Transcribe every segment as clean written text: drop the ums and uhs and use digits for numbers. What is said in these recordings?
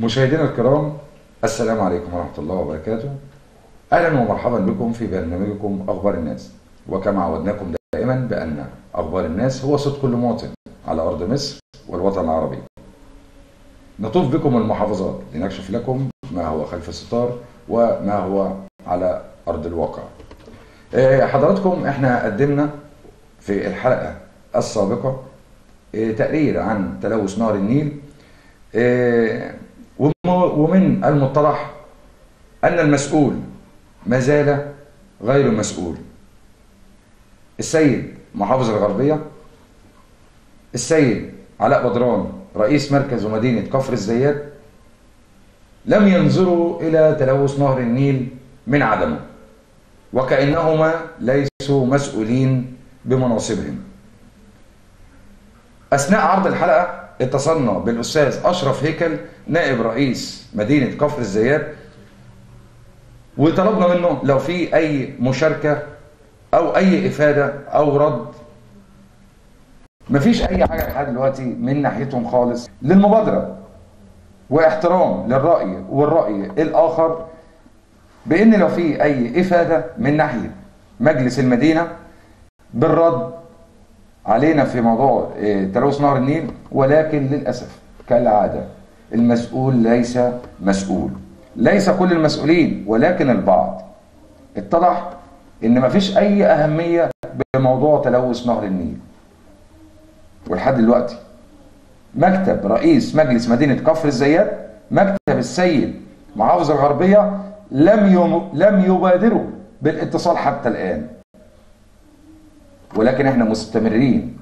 مشاهدينا الكرام، السلام عليكم ورحمة الله وبركاته. أهلا ومرحبا بكم في برنامجكم أخبار الناس، وكما عودناكم دائما بأن أخبار الناس هو صوت كل مواطن على أرض مصر والوطن العربي. نطوف بكم المحافظات لنكشف لكم ما هو خلف الستار وما هو على أرض الواقع. حضراتكم احنا قدمنا في الحلقة السابقة تقرير عن تلوث نهر النيل، ومن المتضح أن المسؤول ما زال غير مسؤول. السيد محافظ الغربية، السيد علاء بدران رئيس مركز ومدينة كفر الزيات، لم ينظروا إلى تلوث نهر النيل من عدمه، وكأنهما ليسوا مسؤولين بمناصبهم. أثناء عرض الحلقة اتصلنا بالأستاذ أشرف هيكل نائب رئيس مدينة كفر الزيات، وطلبنا منه لو في أي مشاركة أو أي إفادة أو رد. مفيش أي حاجة لحد دلوقتي من ناحيتهم خالص للمبادرة، واحترام للرأي والرأي الآخر، بأن لو في أي إفادة من ناحية مجلس المدينة بالرد علينا في موضوع تلوث نهر النيل. ولكن للأسف كالعادة المسؤول ليس مسؤول، ليس كل المسؤولين ولكن البعض. اتضح ان مفيش اي اهمية بموضوع تلوث نهر النيل، ولحد دلوقتي مكتب رئيس مجلس مدينة كفر الزيات، مكتب السيد محافظ الغربية، لم يبادروا بالاتصال حتى الآن. ولكن احنا مستمرين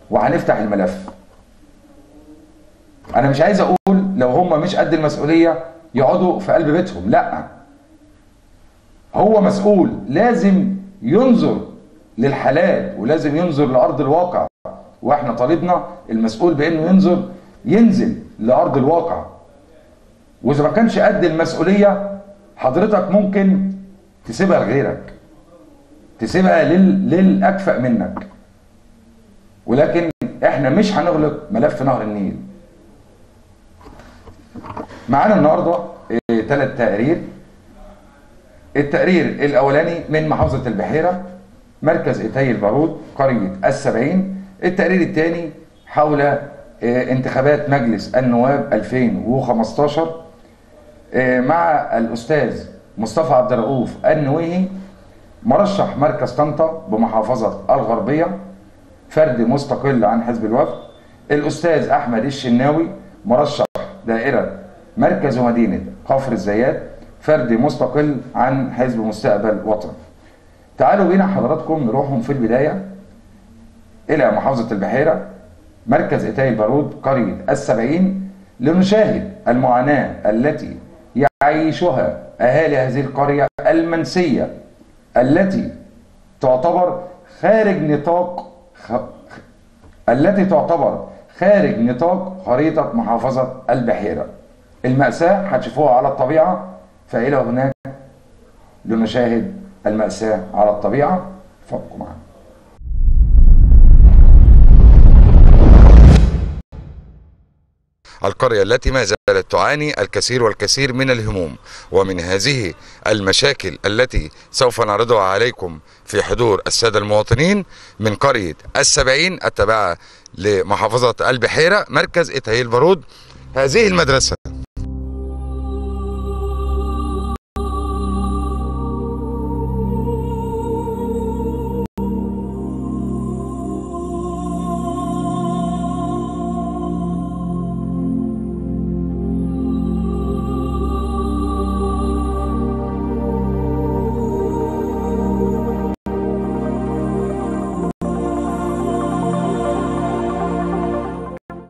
وهنفتح الملف. انا مش عايز اقول لو هم مش قد المسؤولية يقعدوا في قلب بيتهم، لا، هو مسؤول، لازم ينظر للحالات ولازم ينظر لأرض الواقع. واحنا طالبنا المسؤول بانه ينزل لأرض الواقع. واذا ما كانش قد المسؤولية حضرتك ممكن تسيبها لغيرك، تسيبها للأكفأ منك. ولكن احنا مش هنغلق ملف نهر النيل. معانا النهارده 3 تقارير. التقرير الاولاني من محافظة البحيرة، مركز إتاي البارود، قرية السبعين. التقرير الثاني حول انتخابات مجلس النواب 2015 مع الأستاذ مصطفى عبد الرؤوف النويهي، مرشح مركز طنطا بمحافظة الغربية، فرد مستقل عن حزب الوفد. الأستاذ أحمد الشناوي، مرشح دائرة مركز ومدينة كفر الزيات، فرد مستقل عن حزب مستقبل وطن. تعالوا بينا حضراتكم نروحهم في البداية إلى محافظة البحيرة، مركز إتاي البارود، قرية السبعين، لنشاهد المعاناة التي يعيشها أهالي هذه القرية المنسية، التي تعتبر خارج نطاق خريطة محافظة البحيرة. المأساة هتشوفوها على الطبيعة، فإلى هناك لنشاهد المأساة على الطبيعة. فابقوا معنا. القرية التي ما زالت تعاني الكثير من الهموم، ومن هذه المشاكل التي سوف نعرضها عليكم في حضور السادة المواطنين، من قرية السبعين التابعة لمحافظة البحيرة، مركز إتاي البارود. هذه المدرسة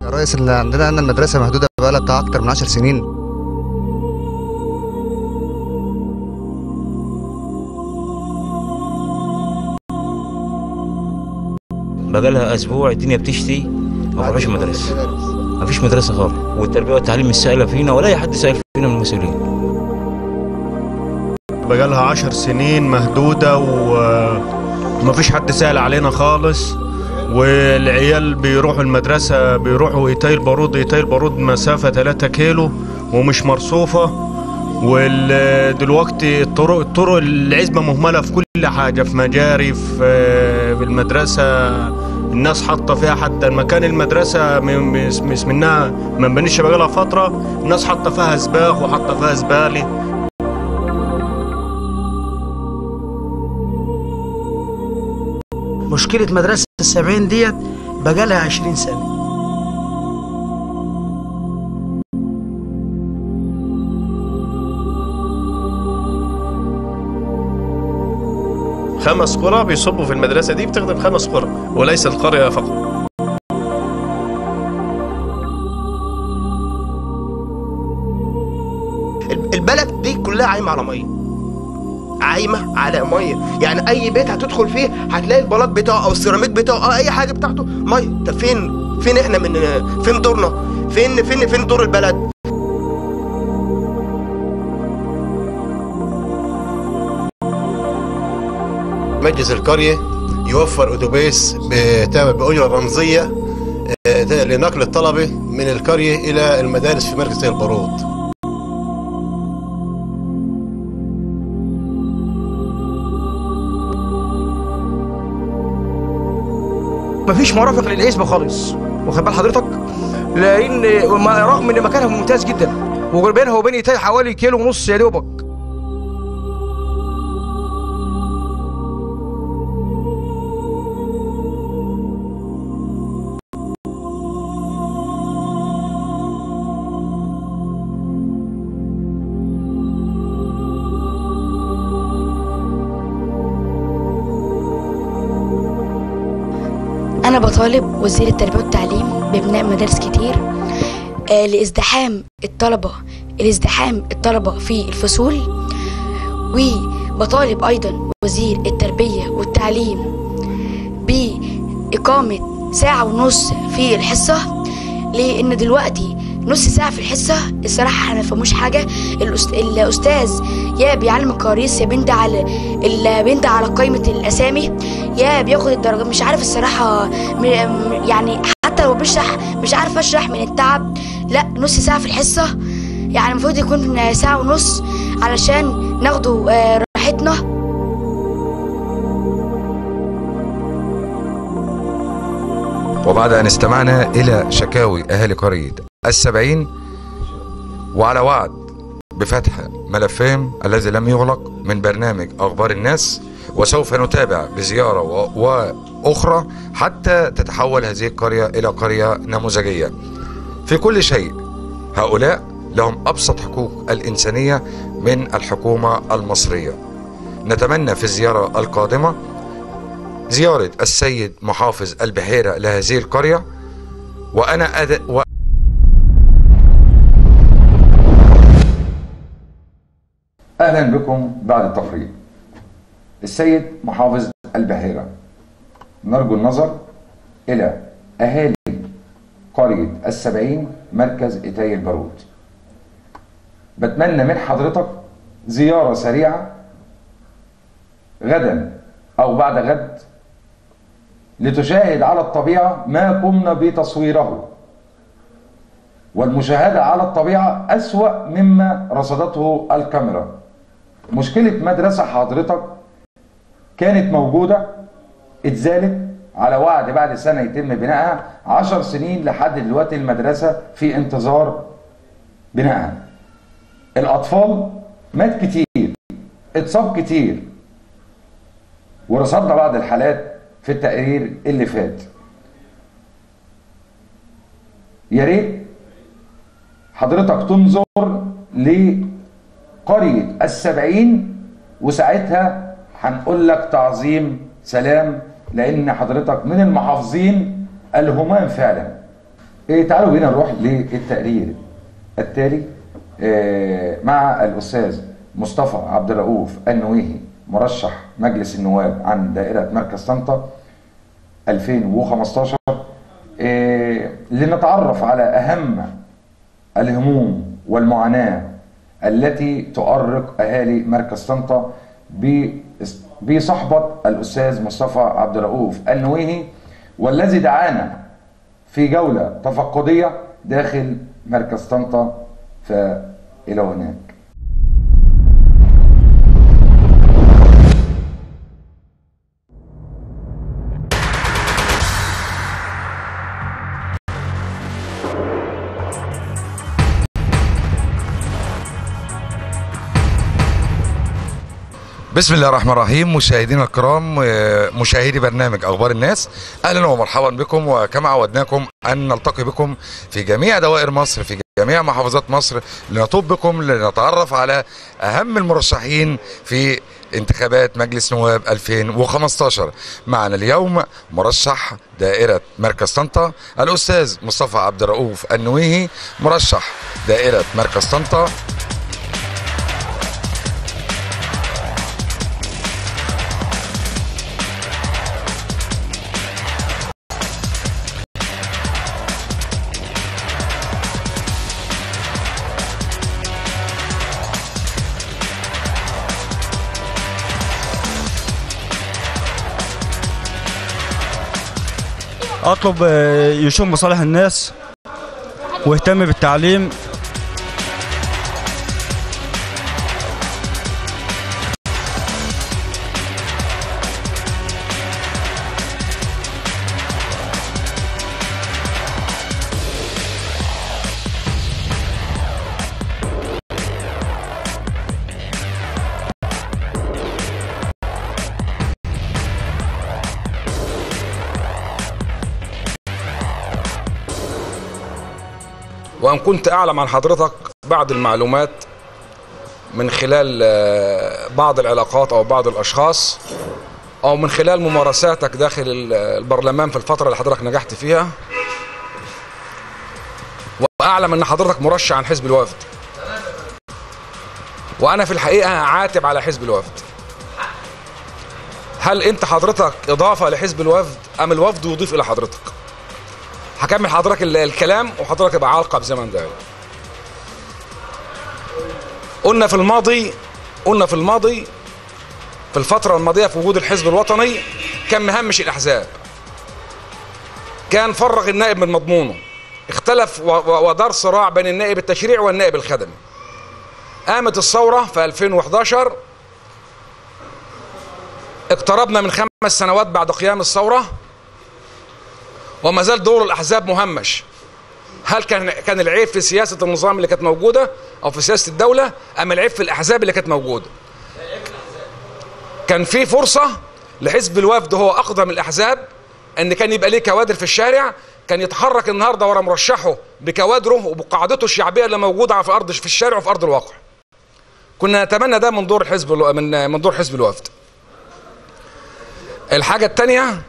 الرئيس اللي عندنا ان المدرسه محدوده بقالها بتاع اكتر من 10 سنين. بقالها اسبوع الدنيا بتشتي، ما فيش مدرسه، ما فيش مدرسه خالص، والتربيه والتعليم مش سائله فينا ولا اي حد سائل فينا من المسؤولين. بقالها 10 سنين مهدوده وما فيش حد سائل علينا خالص. والعيال بيروحوا المدرسة، بيروحوا إتاي البارود مسافة 3 كيلو، ومش مرصوفة. ودلوقتي الطرق العزبة مهملة في كل حاجة، في مجاري، في المدرسة الناس حاطة فيها، حتى المكان المدرسة منها ما بنيش بقالها فترة، الناس حاطة فيها سباغ وحاطة فيها زبالة. مشكلة مدرسة ال70 ديت بقالها 20 سنة. خمس قرى بيصبوا في المدرسة دي، بتخدم 5 قرى وليس القرية فقط. البلد دي كلها عايمة على مية، عايمة على مية، يعني أي بيت هتدخل فيه هتلاقي البلاط بتاعه أو السيراميك بتاعه أو أي حاجة بتاعته مية. طب فين إحنا فين دورنا؟ فين دور البلد؟ مجلس القرية يوفر أتوبيس بأجرة رمزية لنقل الطلبة من القرية إلى المدارس في مركز البارود. مفيش مرافق للعزبة خالص، واخد بال حضرتك؟ لأن رغم إن مكانها ممتاز جدا وبينها وبين إيتاي حوالي 1.5 كيلو يا دوبك. أنا بطالب وزير التربية والتعليم ببناء مدارس كتير لازدحام الطلبة في الفصول، وبطالب أيضا وزير التربية والتعليم بإقامة 1.5 ساعة في الحصة، لأن دلوقتي نص ساعة في الحصة الصراحة احنا مفهموش حاجة. الأستاذ يا بيعلم الكواريس يا بينده على قائمة الأسامي يا بياخد الدرجات، مش عارف الصراحة. يعني حتى لو بشرح مش عارف أشرح من التعب. لا، نص ساعة في الحصة، يعني المفروض يكون 1.5 ساعة علشان ناخدوا راحتنا. وبعد أن استمعنا إلى شكاوي أهالي قرية ال70 وعلى وعد بفتح ملفهم الذي لم يغلق من برنامج أخبار الناس، وسوف نتابع بزيارة وأخرى حتى تتحول هذه القرية إلى قرية نموذجية في كل شيء. هؤلاء لهم أبسط حقوق الإنسانية من الحكومة المصرية. نتمنى في الزيارة القادمة زيارة السيد محافظ البحيرة لهذه القرية. أهلا بكم بعد التقرير. السيد محافظ البحيرة، نرجو النظر إلى أهالي قرية ال70 مركز إيتاي البارود. بتمنى من حضرتك زيارة سريعة غدا أو بعد غد لتشاهد على الطبيعة ما قمنا بتصويره، والمشاهدة على الطبيعة أسوأ مما رصدته الكاميرا. مشكلة مدرسة حضرتك كانت موجودة، اتزالت على وعد بعد سنة يتم بنائها، 10 سنين لحد دلوقتي المدرسة في انتظار بنائها. الأطفال مات كتير، اتصاب كتير، ورصدنا بعض الحالات في التقرير اللي فات. يا ريت حضرتك تنظر لقرية ال70 وساعتها هنقول لك تعظيم سلام، لأن حضرتك من المحافظين الهمام فعلا. تعالوا بينا نروح للتقرير التالي مع الأستاذ مصطفى عبد الرؤوف النويهي، مرشح مجلس النواب عن دائرة مركز طنطا 2015، لنتعرف على أهم الهموم والمعاناة التي تؤرق أهالي مركز طنطا بصحبة الأستاذ مصطفى عبد الرؤوف النويهي، والذي دعانا في جولة تفقدية داخل مركز طنطا فإلى هناك. بسم الله الرحمن الرحيم. مشاهدينا الكرام، مشاهدي برنامج اخبار الناس، اهلا ومرحبا بكم. وكما عودناكم ان نلتقي بكم في جميع دوائر مصر، في جميع محافظات مصر، لنطوب بكم لنتعرف على اهم المرشحين في انتخابات مجلس نواب 2015. معنا اليوم مرشح دائرة مركز طنطا الاستاذ مصطفى عبد الرؤوف النويهي، مرشح دائرة مركز طنطا. اطلب يشوف مصالح الناس ويهتم بالتعليم. وأن كنت أعلم عن حضرتك بعض المعلومات من خلال بعض العلاقات أو بعض الأشخاص أو من خلال ممارساتك داخل البرلمان في الفترة اللي حضرتك نجحت فيها، وأعلم أن حضرتك مرشح عن حزب الوفد، وأنا في الحقيقة عاتب على حزب الوفد. هل أنت حضرتك إضافة لحزب الوفد أم الوفد يضيف إلى حضرتك؟ هكمل حضرتك الكلام وحضرتك يبقى علقة بزمن ده. قلنا في الماضي في الفترة الماضية في وجود الحزب الوطني كان مهمش الأحزاب، كان فرغ النائب من مضمونه، اختلف ودار صراع بين النائب التشريعي والنائب الخدمي. قامت الثورة في 2011، اقتربنا من 5 سنوات بعد قيام الثورة وما زال دور الأحزاب مهمش. هل كان العيب في سياسة النظام اللي كانت موجودة أو في سياسة الدولة، أم العيب في الأحزاب اللي كانت موجودة؟ كان في فرصة لحزب الوفد، هو أقدم الأحزاب، أن كان يبقى ليه كوادر في الشارع، كان يتحرك النهاردة ورا مرشحه بكوادره وبقاعدته الشعبية اللي موجودة في الشارع وفي أرض الواقع. كنا نتمنى ده من دور حزب الوفد. الحاجة الثانية،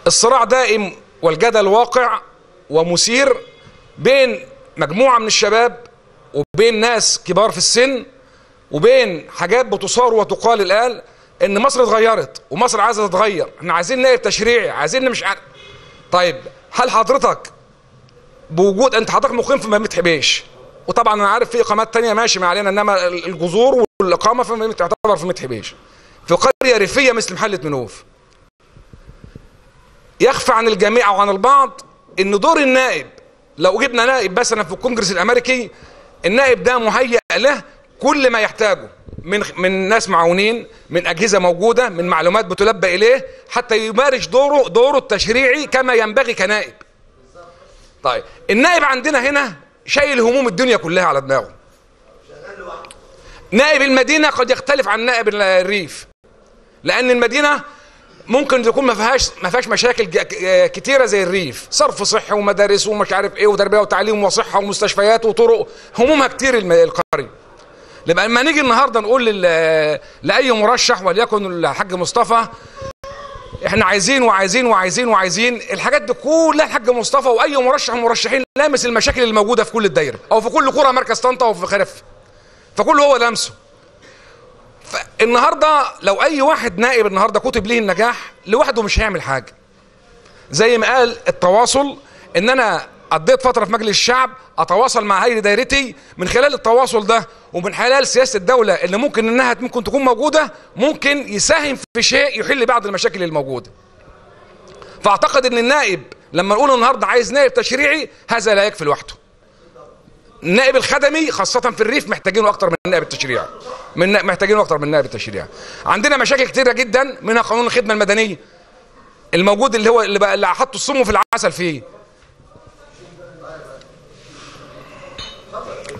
الصراع دائم والجدل واقع ومثير بين مجموعة من الشباب وبين ناس كبار في السن وبين حاجات بتصار وتقال الآن إن مصر اتغيرت ومصر عايزة تتغير، احنا عايزين نائب تشريعي، عايزين مش عارف. طيب هل حضرتك بوجود أنت حضرتك مقيم في مدينة حبيش، وطبعا أنا عارف في إقامات تانية ماشي ما علينا، إنما الجذور والإقامة تعتبر في مدينة حبيش، في قرية ريفية مثل محلة منوف. يخفى عن الجميع او عن البعض ان دور النائب، لو جبنا نائب مثلا في الكونجرس الامريكي، النائب ده مهيأ له كل ما يحتاجه من ناس معاونين، من اجهزه موجوده، من معلومات بتلبى اليه حتى يمارس دوره التشريعي كما ينبغي كنائب. طيب النائب عندنا هنا شايل هموم الدنيا كلها على دماغه. نائب المدينه قد يختلف عن نائب الريف، لان المدينه ممكن تكون ما فيهاش مشاكل كتيره زي الريف، صرف صحي ومدارس ومش عارف ايه وتربيه وتعليم وصحه ومستشفيات وطرق، همومها كتير القريه. لما نيجي النهارده نقول لاي مرشح وليكن الحاج مصطفى احنا عايزين وعايزين وعايزين وعايزين الحاجات دي كلها، الحاج مصطفى واي مرشح من المرشحين لامس المشاكل اللي موجوده في كل الدايره او في كل قرى مركز طنطا وفي خرف، فكله هو لامسه. النهارده لو اي واحد نائب النهارده كتب ليه النجاح لوحده مش هيعمل حاجه. زي ما قال التواصل، ان انا قضيت فتره في مجلس الشعب اتواصل مع هيئه دايرتي، من خلال التواصل ده ومن خلال سياسه الدوله اللي ممكن تكون موجوده، ممكن يساهم في شيء يحل بعض المشاكل الموجوده. فاعتقد ان النائب لما نقول النهارده عايز نائب تشريعي هذا لا يكفي لوحده. النائب الخدمي خاصة في الريف محتاجينه أكتر من النائب التشريعي، محتاجينه أكتر من النائب التشريعي. عندنا مشاكل كتيرة جدا، منها قانون الخدمة المدنية الموجود اللي حطوا السم في العسل فيه.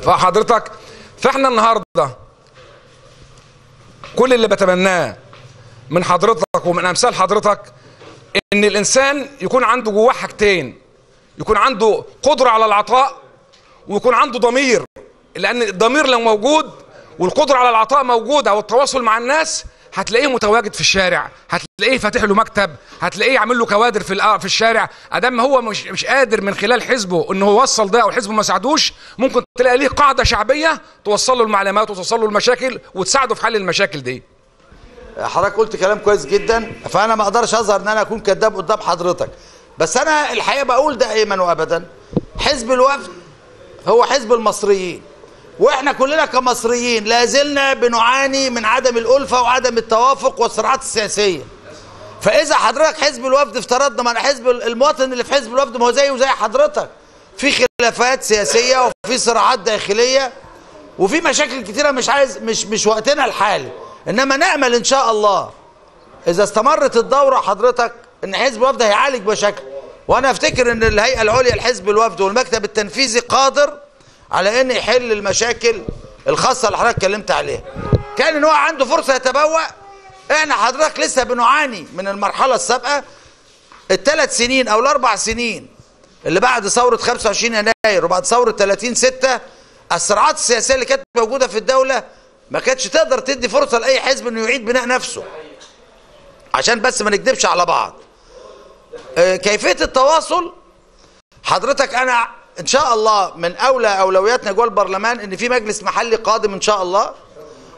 فحضرتك فاحنا النهارده كل اللي بتمناه من حضرتك ومن امثال حضرتك ان الانسان يكون عنده جواه حاجتين، يكون عنده قدرة على العطاء ويكون عنده ضمير، لان الضمير لو موجود والقدرة على العطاء موجودة والتواصل مع الناس هتلاقيه متواجد في الشارع، هتلاقيه فاتح له مكتب، هتلاقيه عامل له كوادر في الشارع. ادام هو مش قادر من خلال حزبه انه هو وصل ده او حزبه ما ساعدوش، ممكن تلاقي ليه قاعده شعبيه توصل له المعلومات وتوصل له المشاكل وتساعده في حل المشاكل دي. حضرتك قلت كلام كويس جدا، فانا ما اقدرش اظهر ان انا اكون كذاب قدام حضرتك، بس انا الحقيقه بقول دائما وابدا حزب الوفد هو حزب المصريين، واحنا كلنا كمصريين لا زلنا بنعاني من عدم الألفة وعدم التوافق والصراعات السياسية. فإذا حضرتك حزب الوفد افترضنا ما حزب المواطن اللي في حزب الوفد ما هو زيه وزي حضرتك، في خلافات سياسية وفي صراعات داخلية وفي مشاكل كتيرة مش وقتنا الحالي، إنما نأمل إن شاء الله إذا استمرت الدورة حضرتك إن حزب الوفد هيعالج مشاكل، وأنا أفتكر إن الهيئة العليا لحزب الوفد والمكتب التنفيذي قادر على ان يحل المشاكل الخاصه اللي حضرتك اتكلمت عليها. كان ان هو عنده فرصه يتبوأ. احنا حضرتك لسه بنعاني من المرحله السابقه، ال3 سنين او ال4 سنين اللي بعد ثوره 25 يناير وبعد ثوره 30/6، الصراعات السياسيه اللي كانت موجوده في الدوله ما كانتش تقدر تدي فرصه لاي حزب انه يعيد بناء نفسه. عشان بس ما نكذبش على بعض. كيفيه التواصل حضرتك انا ان شاء الله من اولوياتنا جوه البرلمان ان في مجلس محلي قادم ان شاء الله.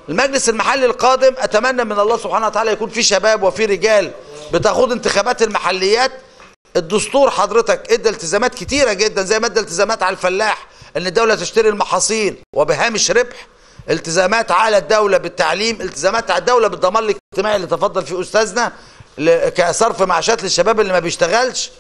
المجلس المحلي القادم اتمنى من الله سبحانه وتعالى يكون في شباب وفي رجال بتاخد انتخابات المحليات. الدستور حضرتك ادى التزامات كتيره جدا، زي ما ادى التزامات على الفلاح ان الدوله تشتري المحاصيل وبهامش ربح، التزامات على الدوله بالتعليم، التزامات على الدوله بالضمان الاجتماعي اللي تفضل فيه استاذنا كصرف معاشات للشباب اللي ما بيشتغلش.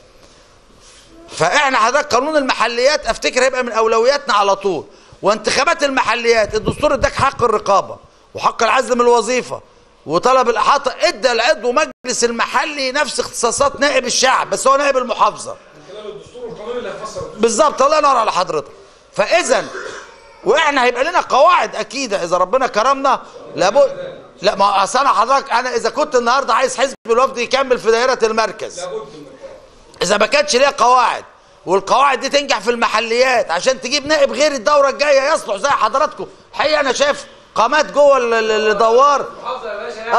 فاحنا حضرتك قانون المحليات افتكر هيبقى من اولوياتنا على طول. وانتخابات المحليات الدستور اداك حق الرقابه وحق العزل من الوظيفه وطلب الاحاطه، ادى العضو مجلس المحلي نفس اختصاصات نائب الشعب بس هو نائب المحافظه. بالظبط، الله ينور على حضرتك. فاذا واحنا هيبقى لنا قواعد اكيده اذا ربنا كرمنا لابد. لا ما اصل انا حضرتك انا اذا كنت النهارده عايز حزب الوفد يكمل في دائره المركز، إذا ما كانتش ليها قواعد والقواعد دي تنجح في المحليات عشان تجيب نائب غير الدورة الجاية يصلح زي حضراتكم. الحقيقة أنا شايف قامات جوه الدوار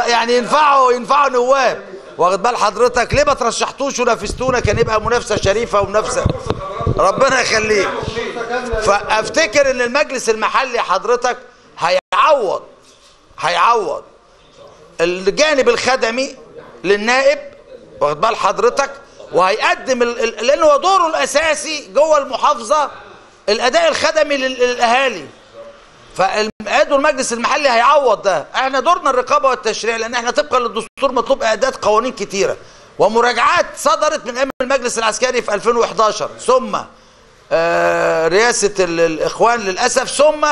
يعني ينفعوا نواب، واخد بال حضرتك؟ ليه ما ترشحتوش ونافستونا؟ كان يبقى منافسة شريفة ومنافسة ربنا يخليك. فأفتكر إن المجلس المحلي حضرتك هيعوض الجانب الخدمي للنائب، واخد بال حضرتك؟ وهيقدم لان هو دوره الاساسي جوه المحافظه الاداء الخدمي للاهالي. فعضو المجلس المحلي هيعوض ده. احنا دورنا الرقابه والتشريع، لان احنا طبقا للدستور مطلوب اعداد قوانين كتيره ومراجعات صدرت من ايام المجلس العسكري في 2011 ثم رئاسه الاخوان للاسف ثم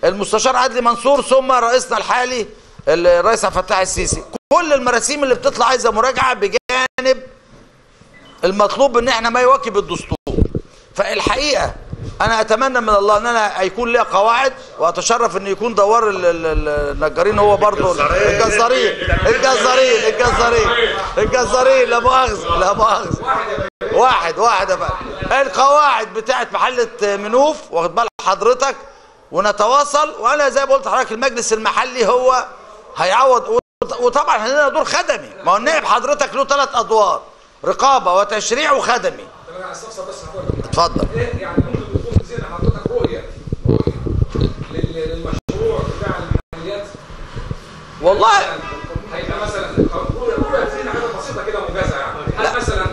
المستشار عدلي منصور ثم رئيسنا الحالي الرئيس عبد الفتاح السيسي. كل المراسيم اللي بتطلع عايزه مراجعه بجانب المطلوب ان احنا ما يواكب الدستور. فالحقيقه انا اتمنى من الله ان انا يكون ليا قواعد، واتشرف ان يكون دوار النجارين هو برضه الجزارين لا مؤاخذه واحد يا بقى القواعد بتاعت محله منوف، واخد بال حضرتك؟ ونتواصل. وانا زي ما قلت لحضرتك المجلس المحلي هو هيعوض. وطبعا احنا لنا دور خدمي، ما هو النائب حضرتك له 3 ادوار: رقابه وتشريع وخدمي. اتفضل. يعني ممكن يكون في ذهن حضرتك رؤيه للمشروع بتاع المحليات؟ والله هيبقى مثلا رؤيه في ذهن حاجه بسيطه كده موجزه، يعني هل مثلا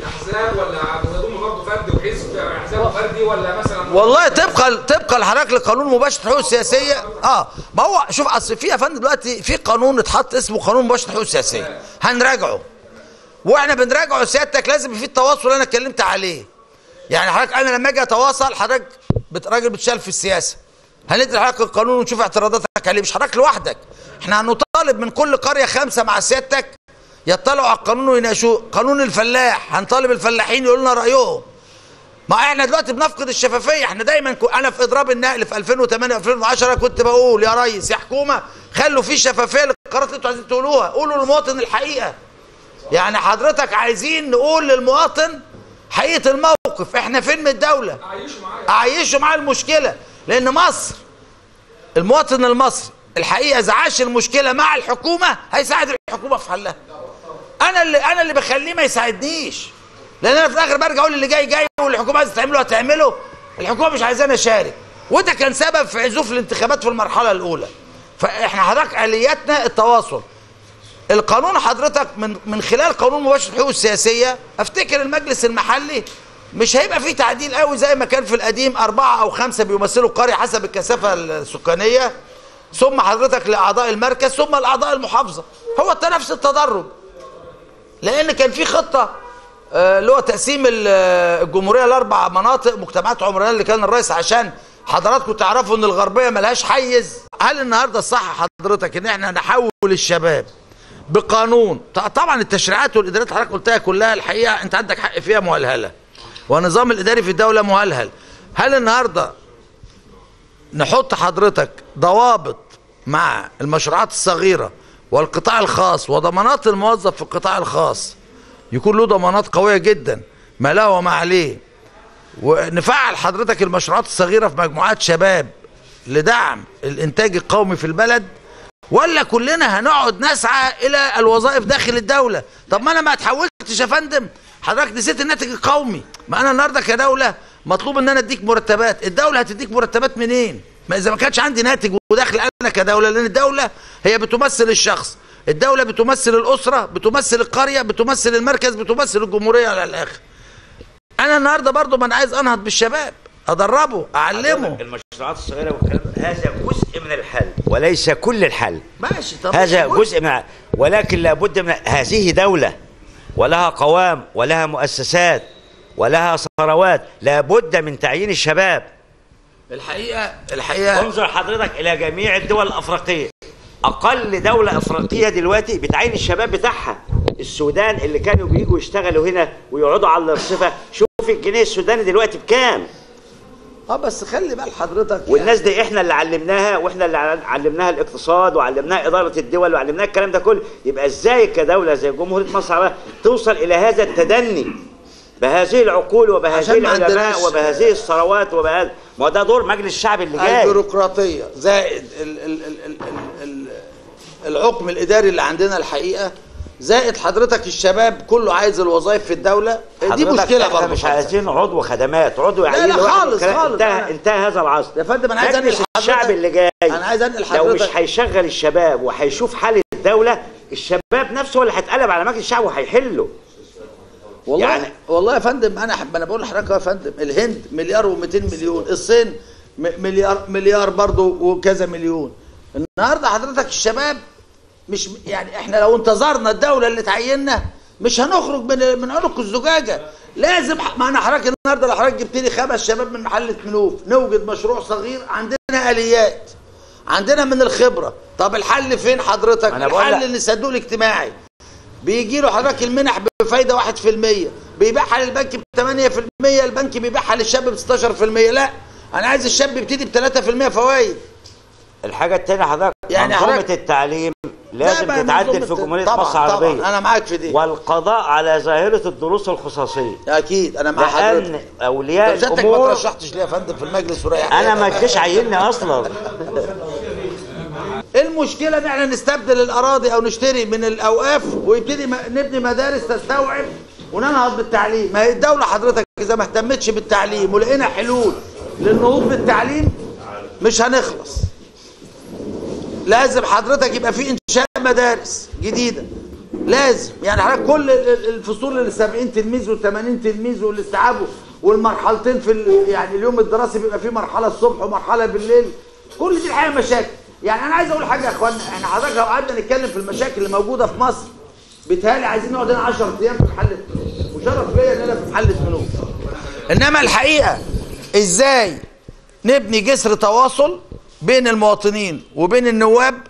احزاب ولا تضم برضه فرد وحزب احزاب فردي ولا مثلا؟ والله طبقا لحضرتك لقانون مباشره الحقوق السياسيه. ما هو شوف، اصل في يا فندم دلوقتي في قانون اتحط اسمه قانون مباشره الحقوق السياسيه، هنراجعه. واحنا بنراجعه سيادتك لازم في التواصل اللي انا اتكلمت عليه. يعني حضرتك انا لما اجي اتواصل حضرتك راجل بتشتغل في السياسه، هندي لحضرتك القانون ونشوف اعتراضاتك عليه. مش حضرتك لوحدك، احنا هنطالب من كل قريه 5 مع سيادتك يطلعوا على القانون ويناقشوه. قانون الفلاح هنطالب الفلاحين يقولوا لنا رايهم. ما احنا دلوقتي بنفقد الشفافيه. احنا دايما انا في اضراب النقل في 2008 2010 كنت بقول يا ريس يا حكومه خلوا في شفافيه للقرارات اللي انتوا عايزين تقولوها، قولوا للمواطن الحقيقه. يعني حضرتك عايزين نقول للمواطن حقيقه الموقف، احنا فين من الدوله؟ اعيشوا معاه المشكله، لان مصر المواطن المصري الحقيقه اذا عاش المشكله مع الحكومه هيساعد الحكومه في حلها. انا اللي بخليه ما يساعدنيش، لان انا في الاخر برجع اقول اللي جاي والحكومه عايزه تعمله هتعمله، الحكومه مش عايزاني اشارك، وده كان سبب في عزوف الانتخابات في المرحله الاولى. فاحنا حضرتك الياتنا التواصل. القانون حضرتك من خلال قانون مباشر الحقوق السياسيه، افتكر المجلس المحلي مش هيبقى فيه تعديل قوي زي ما كان في القديم، 4 أو 5 بيمثلوا القريه حسب الكثافه السكانيه، ثم حضرتك لاعضاء المركز، ثم لاعضاء المحافظه. هو نفس التدرج، لان كان في خطه اللي هو تقسيم الجمهوريه ل4 مناطق مجتمعات عمرانيه اللي كان الرئيس، عشان حضراتكم تعرفوا ان الغربيه ملهاش حيز. هل النهارده الصح حضرتك ان احنا نحول الشباب بقانون؟ طبعا التشريعات والادارات اللي حضرتك قلتها كلها الحقيقه انت عندك حق فيها مهلهله، والنظام الاداري في الدوله مهلهل. هل النهارده نحط حضرتك ضوابط مع المشروعات الصغيره والقطاع الخاص وضمانات الموظف في القطاع الخاص يكون له ضمانات قويه جدا ما له وما عليه، ونفعل حضرتك المشروعات الصغيره في مجموعات شباب لدعم الانتاج القومي في البلد، ولا كلنا هنقعد نسعى الى الوظائف داخل الدوله؟ طب ما انا ما اتحولتش يا فندم، حضرتك نسيت الناتج القومي. ما انا النهارده كدوله مطلوب ان انا اديك مرتبات، الدوله هتديك مرتبات منين؟ ما اذا ما كانش عندي ناتج وداخل انا كدوله، لان الدوله هي بتمثل الشخص، الدوله بتمثل الاسره، بتمثل القريه، بتمثل المركز، بتمثل الجمهوريه على الاخر. انا النهارده برضو ما انا عايز انهض بالشباب، ادربه، اعلمه. المشروعات الصغيره والكلام هذا جزء من الحل وليس كل الحل. ماشي، طب هذا جزء من، ولكن لابد من هذه دوله ولها قوام ولها مؤسسات ولها ثروات، لابد من تعيين الشباب. الحقيقه انظر حضرتك الى جميع الدول الافريقيه، اقل دوله افريقيه دلوقتي بتعين الشباب بتاعها. السودان اللي كانوا بييجوا يشتغلوا هنا ويقعدوا على الرصيفه، شوف الجنيه السوداني دلوقتي بكام. بس خلي بال حضرتك، والناس دي احنا اللي علمناها، واحنا اللي علمناها الاقتصاد وعلمناها اداره الدول وعلمناها الكلام ده كله. يبقى ازاي كدوله زي جمهوريه مصر العربيه توصل الى هذا التدني بهذه العقول وبهذه العلماء وبهذه الثروات وبهذا؟ ما ده دور مجلس الشعب اللي جاي. البيروقراطيه زائد الحكم الاداري اللي عندنا الحقيقه، زائد حضرتك الشباب كله عايز الوظائف في الدوله، دي مشكله برضه. مش عايزين عضو خدمات، عضو يعني لا خالص. انتهى هذا العصر يا فندم. انا عايز انقل الشعب اللي جاي، انا عايز انقل حضرتك، لو مش هيشغل الشباب وهيشوف حال الدوله، الشباب نفسه هو اللي هيتقلب على مجلس الشعب وهيحله. والله يعني والله يا فندم، انا بقول لحضرتك يا فندم، الهند مليار و200 مليون، الصين مليار برضه وكذا مليون. النهارده حضرتك الشباب مش يعني احنا لو انتظرنا الدوله اللي تعيننا مش هنخرج من عنق الزجاجه. لازم ما انا حضرتك النهارده لو حضرتك جبت لي 5 شباب من محله منوف، نوجد مشروع صغير، عندنا اليات، عندنا من الخبره. طب الحل فين حضرتك؟ الحل ان الصندوق الاجتماعي بيجي له حضرتك المنح بفايده 1%، بيبيعها للبنك ب 8%، البنك بيبيعها للشاب ب 16%. لا، انا عايز الشاب يبتدي ب 3% فوائد. الحاجه الثانيه حضرتك يعني منظومه التعليم لازم تتعدل في جمهوريه مصر العربيه. طبعا انا معاك في دي. والقضاء على ظاهره الدروس الخصوصيه. اكيد انا مع حضرتك. لان اولياء الامور ما ترشحتش ليه يا فندم في المجلس وريح؟ انا ما كنتش عيني اصلا. المشكله ان احنا نستبدل الاراضي او نشتري من الاوقاف ويبتدي نبني مدارس تستوعب وننهض بالتعليم. ما هي الدوله حضرتك اذا ما اهتمتش بالتعليم ولقينا حلول للنهوض بالتعليم مش هنخلص. لازم حضرتك يبقى في انشاء مدارس جديده، لازم يعني حضرتك كل الفصول اللي 70 تلميذ و80 تلميذ والاستيعاب والمرحلتين في يعني اليوم الدراسي بيبقى فيه مرحله الصبح ومرحله بالليل، كل دي الحقيقه مشاكل. يعني انا عايز اقول حاجه يا اخوانا، احنا حضرتك لو قعدنا نتكلم في المشاكل اللي موجوده في مصر بيتهيألي عايزين نقعد هنا 10 ايام في محله منوف، وشرف ليا ان انا في محله منوف. انما الحقيقه ازاي نبني جسر تواصل بين المواطنين وبين النواب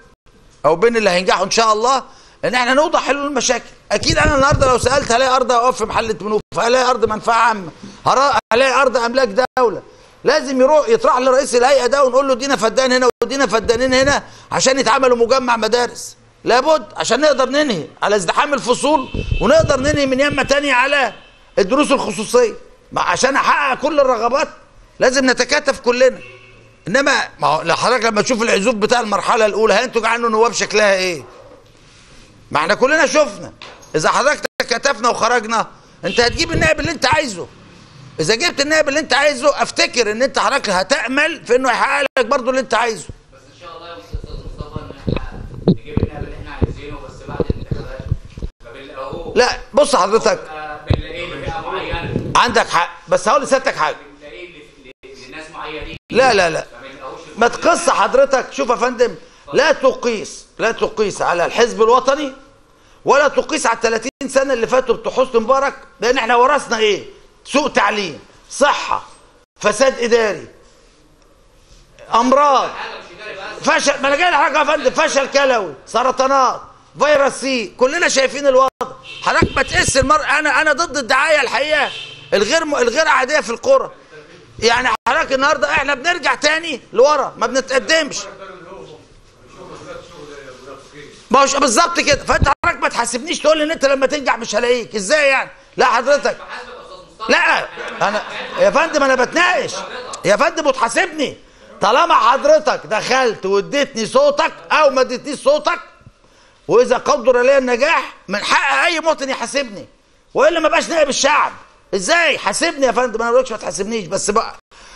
او بين اللي هينجحوا ان شاء الله، ان احنا نوضح حلول المشاكل. اكيد انا النهارده لو سالت هلاقي ارض اوقف في محله منوف، هلاقي ارض منفعه عامه، هلاقي ارض املاك دوله. لازم يروح يطرح لرئيس الهيئه ده ونقول له ادينا فدان هنا وادينا فدانين هنا عشان يتعملوا مجمع مدارس. لابد عشان نقدر ننهي على ازدحام الفصول، ونقدر ننهي من يمه تانية على الدروس الخصوصيه. عشان احقق كل الرغبات لازم نتكاتف كلنا. انما ما هو حضرتك لما تشوف العزوف بتاع المرحله الاولى هينتج عنه نواب شكلها ايه؟ ما احنا كلنا شفنا. اذا حضرتك تكاتفنا وخرجنا انت هتجيب النائب اللي انت عايزه. اذا جبت النائب اللي انت عايزه افتكر ان انت حضرتك هتامل في انه يحقق لك برضه اللي انت عايزه. بس ان شاء الله يا استاذ مصطفى ان احنا نجيب النائب اللي احنا عايزينه بس بعد الانتخابات. فبنلاقوه لا بص حضرتك بنلاقيه لفئه معينه. عندك حق، بس هقول لسيادتك حاجه. بنلاقيه لناس معينين. لا ما تقص حضرتك. شوف يا فندم، لا تقيس على الحزب الوطني ولا تقيس على ال 30 سنه اللي فاتوا بتوع حسني مبارك، لان احنا ورثنا ايه؟ سوء تعليم، صحه، فساد اداري، امراض، فشل. ما انا جاي لحضرتك يا فندم، فشل كلوي، سرطانات، فيروس سي، كلنا شايفين الوضع. حضرتك ما تقيس انا ضد الدعايه الحقيقه الغير عاديه في القرى. يعني حضرتك النهارده احنا بنرجع تاني لورا، ما بنتقدمش. ما هوش بالظبط كده. فانت حضرتك ما تحاسبنيش تقول لي ان انت لما تنجح مش هلاقيك ازاي يعني. لا حضرتك، لا انا يا فندم انا بتناقش يا فندم وتحاسبني. طالما حضرتك دخلت واديتني صوتك او ما اديتنيش صوتك، واذا قدر لي النجاح من حق اي مواطن يحاسبني، والا ما بقاش نائب الشعب. ازاي؟ حاسبني يا فندم. انا ما بقولكش ما تحاسبنيش، بس بقى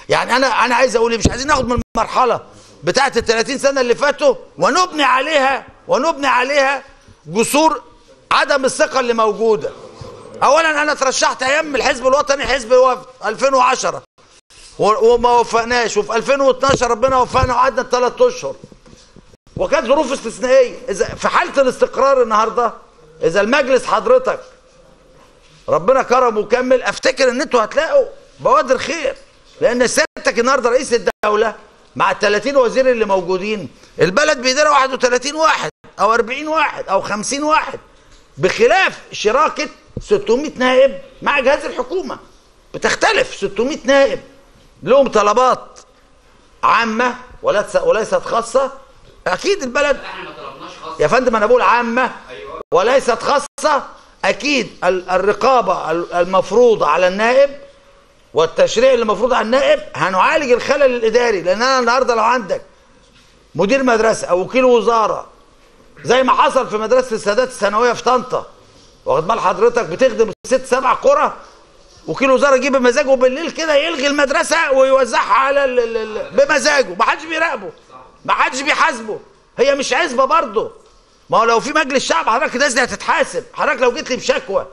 يعني انا عايز اقول مش عايزين ناخد من المرحله بتاعت ال 30 سنه اللي فاتوا ونبني عليها جسور عدم الثقه اللي موجوده. اولا انا اترشحت ايام الحزب الوطني حزب الوفد 2010 وما وفقناش، وفي 2012 ربنا وفقنا وقعدنا 3 اشهر وكانت ظروف استثنائيه. اذا في حاله الاستقرار النهارده، اذا المجلس حضرتك ربنا كرم وكمل، افتكر ان انتوا هتلاقوا بوادر خير. لان سيادتك النهارده رئيس الدوله مع ال 30 وزير اللي موجودين، البلد بيديرها 31 واحد او 40 واحد او 50 واحد، بخلاف شراكه 600 نائب مع جهاز الحكومه. بتختلف. 600 نائب لهم طلبات عامه وليست خاصه. اكيد البلد يا فندم انا بقول عامه وليست خاصه. اكيد الرقابه المفروضه على النائب والتشريع اللي المفروض على النائب هنعالج الخلل الاداري. لان انا النهارده لو عندك مدير مدرسه او وكيل وزاره زي ما حصل في مدرسه السادات الثانويه في طنطا، واخد بال حضرتك، بتخدم 6 7 قرى، وكيل وزاره يجيب بمزاجه بالليل كده يلغي المدرسه ويوزعها على بمزاجه، ما حدش بيراقبه، ما حدش بيحاسبه. هي مش عزبه برضه. ما هو لو في مجلس شعب حضرتك الناس دي هتتحاسب. حضرتك لو جيت لي بشكوى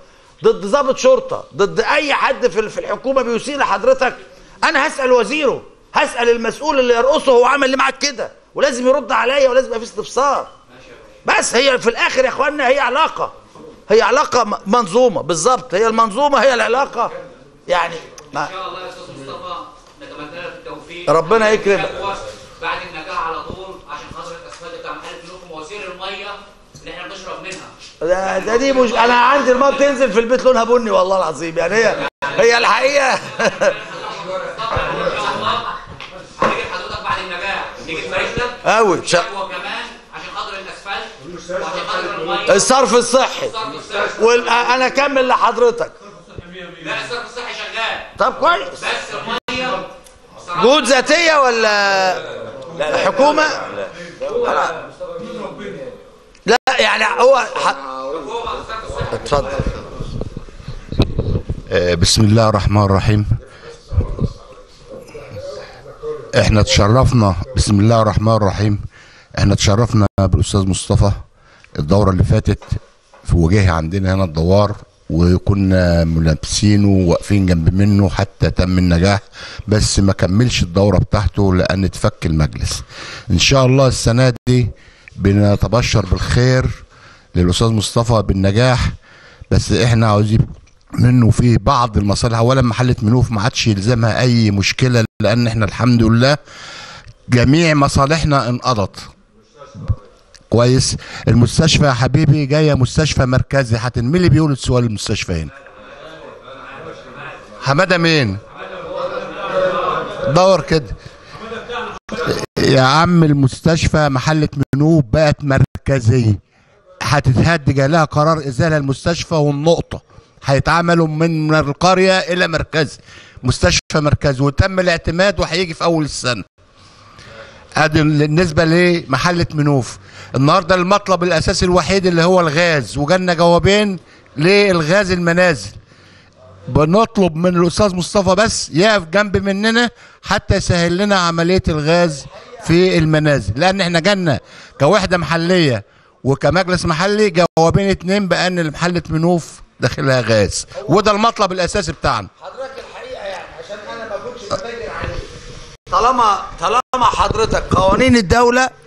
ضد ضابط شرطه، ضد اي حد في الحكومه بيسيء لحضرتك، انا هسال وزيره، هسال المسؤول اللي يرقصه هو عمل ليه معاك كده، ولازم يرد عليا ولازم يبقى في استفسار. بس هي في الاخر يا اخوانا هي علاقه منظومه. بالظبط، هي المنظومه هي العلاقه يعني. ان شاء الله يا استاذ مصطفى نتمنى لك التوفيق. ربنا يكرمك. بعد النجاح على طول عشان خاطر الاسفلت بتاع محل فلوكم ووزير الميه اللي احنا بنشرب منها. دي مش انا عندي الميه بتنزل في البيت لونها بني والله العظيم. يعني هي الحقيقه. هنيجي لحضرتك بعد النجاح نيجي نبارك لك قوي كمان عشان خاطر الاسفلت وعشان خاطر الميه الصرف الصحي. انا اكمل لحضرتك. لا الصرف الصحي شغال. طب كويس. بس الميه جهود ذاتيه ولا حكومه؟ لا يعني هو اتفضل. بسم الله الرحمن الرحيم. احنا تشرفنا بسم الله الرحمن الرحيم. احنا تشرفنا بالاستاذ مصطفى الدوره اللي فاتت في وجهه عندنا هنا الدوار، وكنا ملابسينه وواقفين جنب منه حتى تم النجاح، بس ما كملش الدوره بتاعته لان اتفك المجلس. ان شاء الله السنه دي بنتبشر بالخير للاستاذ مصطفى بالنجاح، بس احنا منه في بعض المصالح. اولا محله منوف ما عادش يلزمها اي مشكله، لان احنا الحمد لله جميع مصالحنا انقضت كويس. المستشفى يا حبيبي جايه مستشفى مركزي. مين اللي بيقول السؤال المستشفى هنا؟ حماده مين؟ دور كده يا عم. المستشفى محله منوف بقت مركزيه، هتتهد، جاي لها قرار ازاله المستشفى والنقطه، هيتعملوا من القريه الى مركز، مستشفى مركزي، وتم الاعتماد وهيجي في اول السنه. ادي بالنسبه لمحله منوف. النهارده المطلب الاساسي الوحيد اللي هو الغاز، وجالنا جوابين للغاز المنازل. بنطلب من الاستاذ مصطفى بس يقف جنب مننا حتى يسهل لنا عمليه الغاز في المنازل، لان احنا جالنا كوحده محليه وكمجلس محلي جوابين اتنين بان محله منوف داخلها غاز، وده المطلب الاساسي بتاعنا. حضرتك الحقيقه يعني عشان انا ما كنتش ببين عليك، طالما حضرتك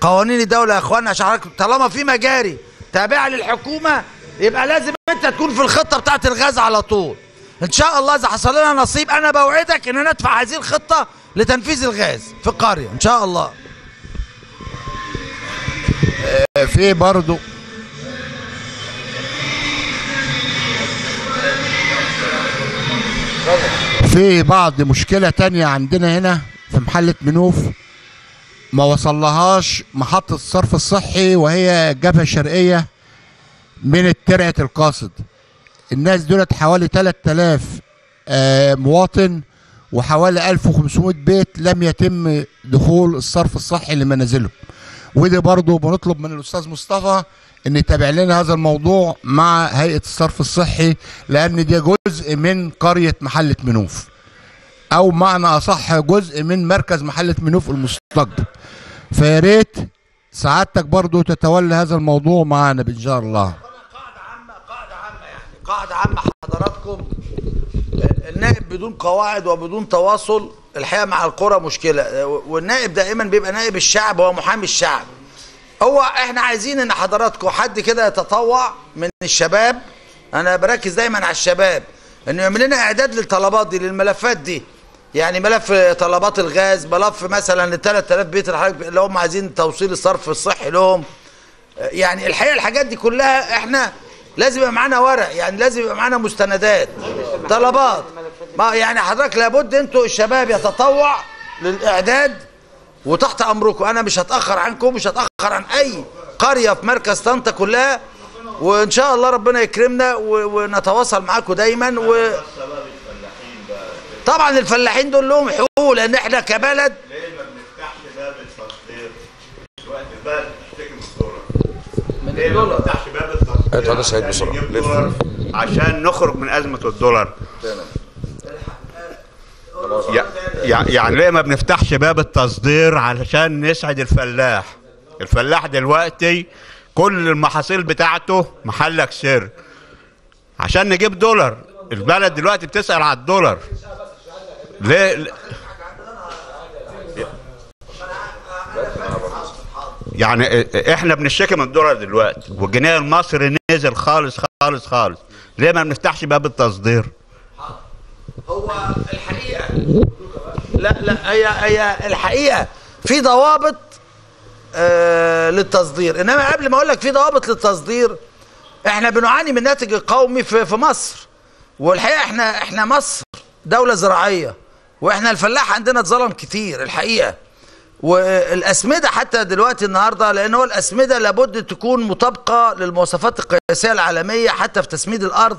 قوانين الدوله يا اخوانا، عشان حضرتك طالما في مجاري تابعه للحكومه يبقى لازم انت تكون في الخطه بتاعت الغاز على طول. ان شاء الله اذا حصل لنا نصيب انا بوعدك ان ندفع هذه الخطه لتنفيذ الغاز في القريه ان شاء الله. في برضو في بعض مشكلة تانية عندنا هنا في محلة منوف، ما وصلهاش محطة الصرف الصحي، وهي الجبهة الشرقية من الترعة القاصد. الناس دولت حوالي 3000 مواطن وحوالي 1500 بيت لم يتم دخول الصرف الصحي لمنازلهم. وده برضو بنطلب من الأستاذ مصطفى ان يتابع لنا هذا الموضوع مع هيئة الصرف الصحي، لان ده جزء من قرية محلة منوف، او معنى اصح جزء من مركز محلة منوف المستقبل. فيا ريت سعادتك برضو تتولى هذا الموضوع معانا ان شاء الله. قاعدة عامة حضراتكم، النائب بدون قواعد وبدون تواصل الحقيقة مع القرى مشكلة، والنائب دائما بيبقى نائب الشعب ومحامي الشعب. هو احنا عايزين ان حضراتكم حد كده يتطوع من الشباب، انا بركز دايما على الشباب، انه يعمل لنا اعداد للطلبات دي، للملفات دي، يعني ملف طلبات الغاز، ملف مثلا ل 3000 بيت اللي هم عايزين توصيل الصرف الصحي لهم. يعني الحقيقة الحاجات دي كلها احنا لازم يبقى معانا ورق، يعني لازم يبقى معانا مستندات طلبات. ما يعني حضرتك لابد انتوا الشباب يتطوع للاعداد، وتحت امركم. انا مش هتاخر عنكم، مش هتاخر عن اي قريه في مركز طنطا كلها، وان شاء الله ربنا يكرمنا ونتواصل معاكم دايما. طبعا الفلاحين دول لهم حقوق، لان احنا كبلد ليه ما بنفتحش باب التصدير وقت البلد تشتكي من الدولار؟ ليه ما بنفتحش باب التصدير عشان نخرج من ازمه الدولار؟ يعني ليه ما بنفتحش باب التصدير علشان نسعد الفلاح؟ الفلاح دلوقتي كل المحاصيل بتاعته محلك سر عشان نجيب دولار. البلد دلوقتي بتسأل على الدولار ليه؟ يعني احنا بنشتكي من الدولار دلوقتي، والجنيه المصري نزل خالص خالص خالص. ليه ما بنفتحش باب التصدير؟ هو الحقيقة لا هي الحقيقة في ضوابط للتصدير، انما قبل ما اقول لك في ضوابط للتصدير، احنا بنعاني من الناتج القومي في مصر. والحقيقة احنا مصر دولة زراعية، واحنا الفلاح عندنا اتظلم كتير الحقيقة. والاسمدة حتى دلوقتي النهاردة، لان هو الاسمدة لابد تكون مطابقة للمواصفات القياسية العالمية حتى في تسميد الارض،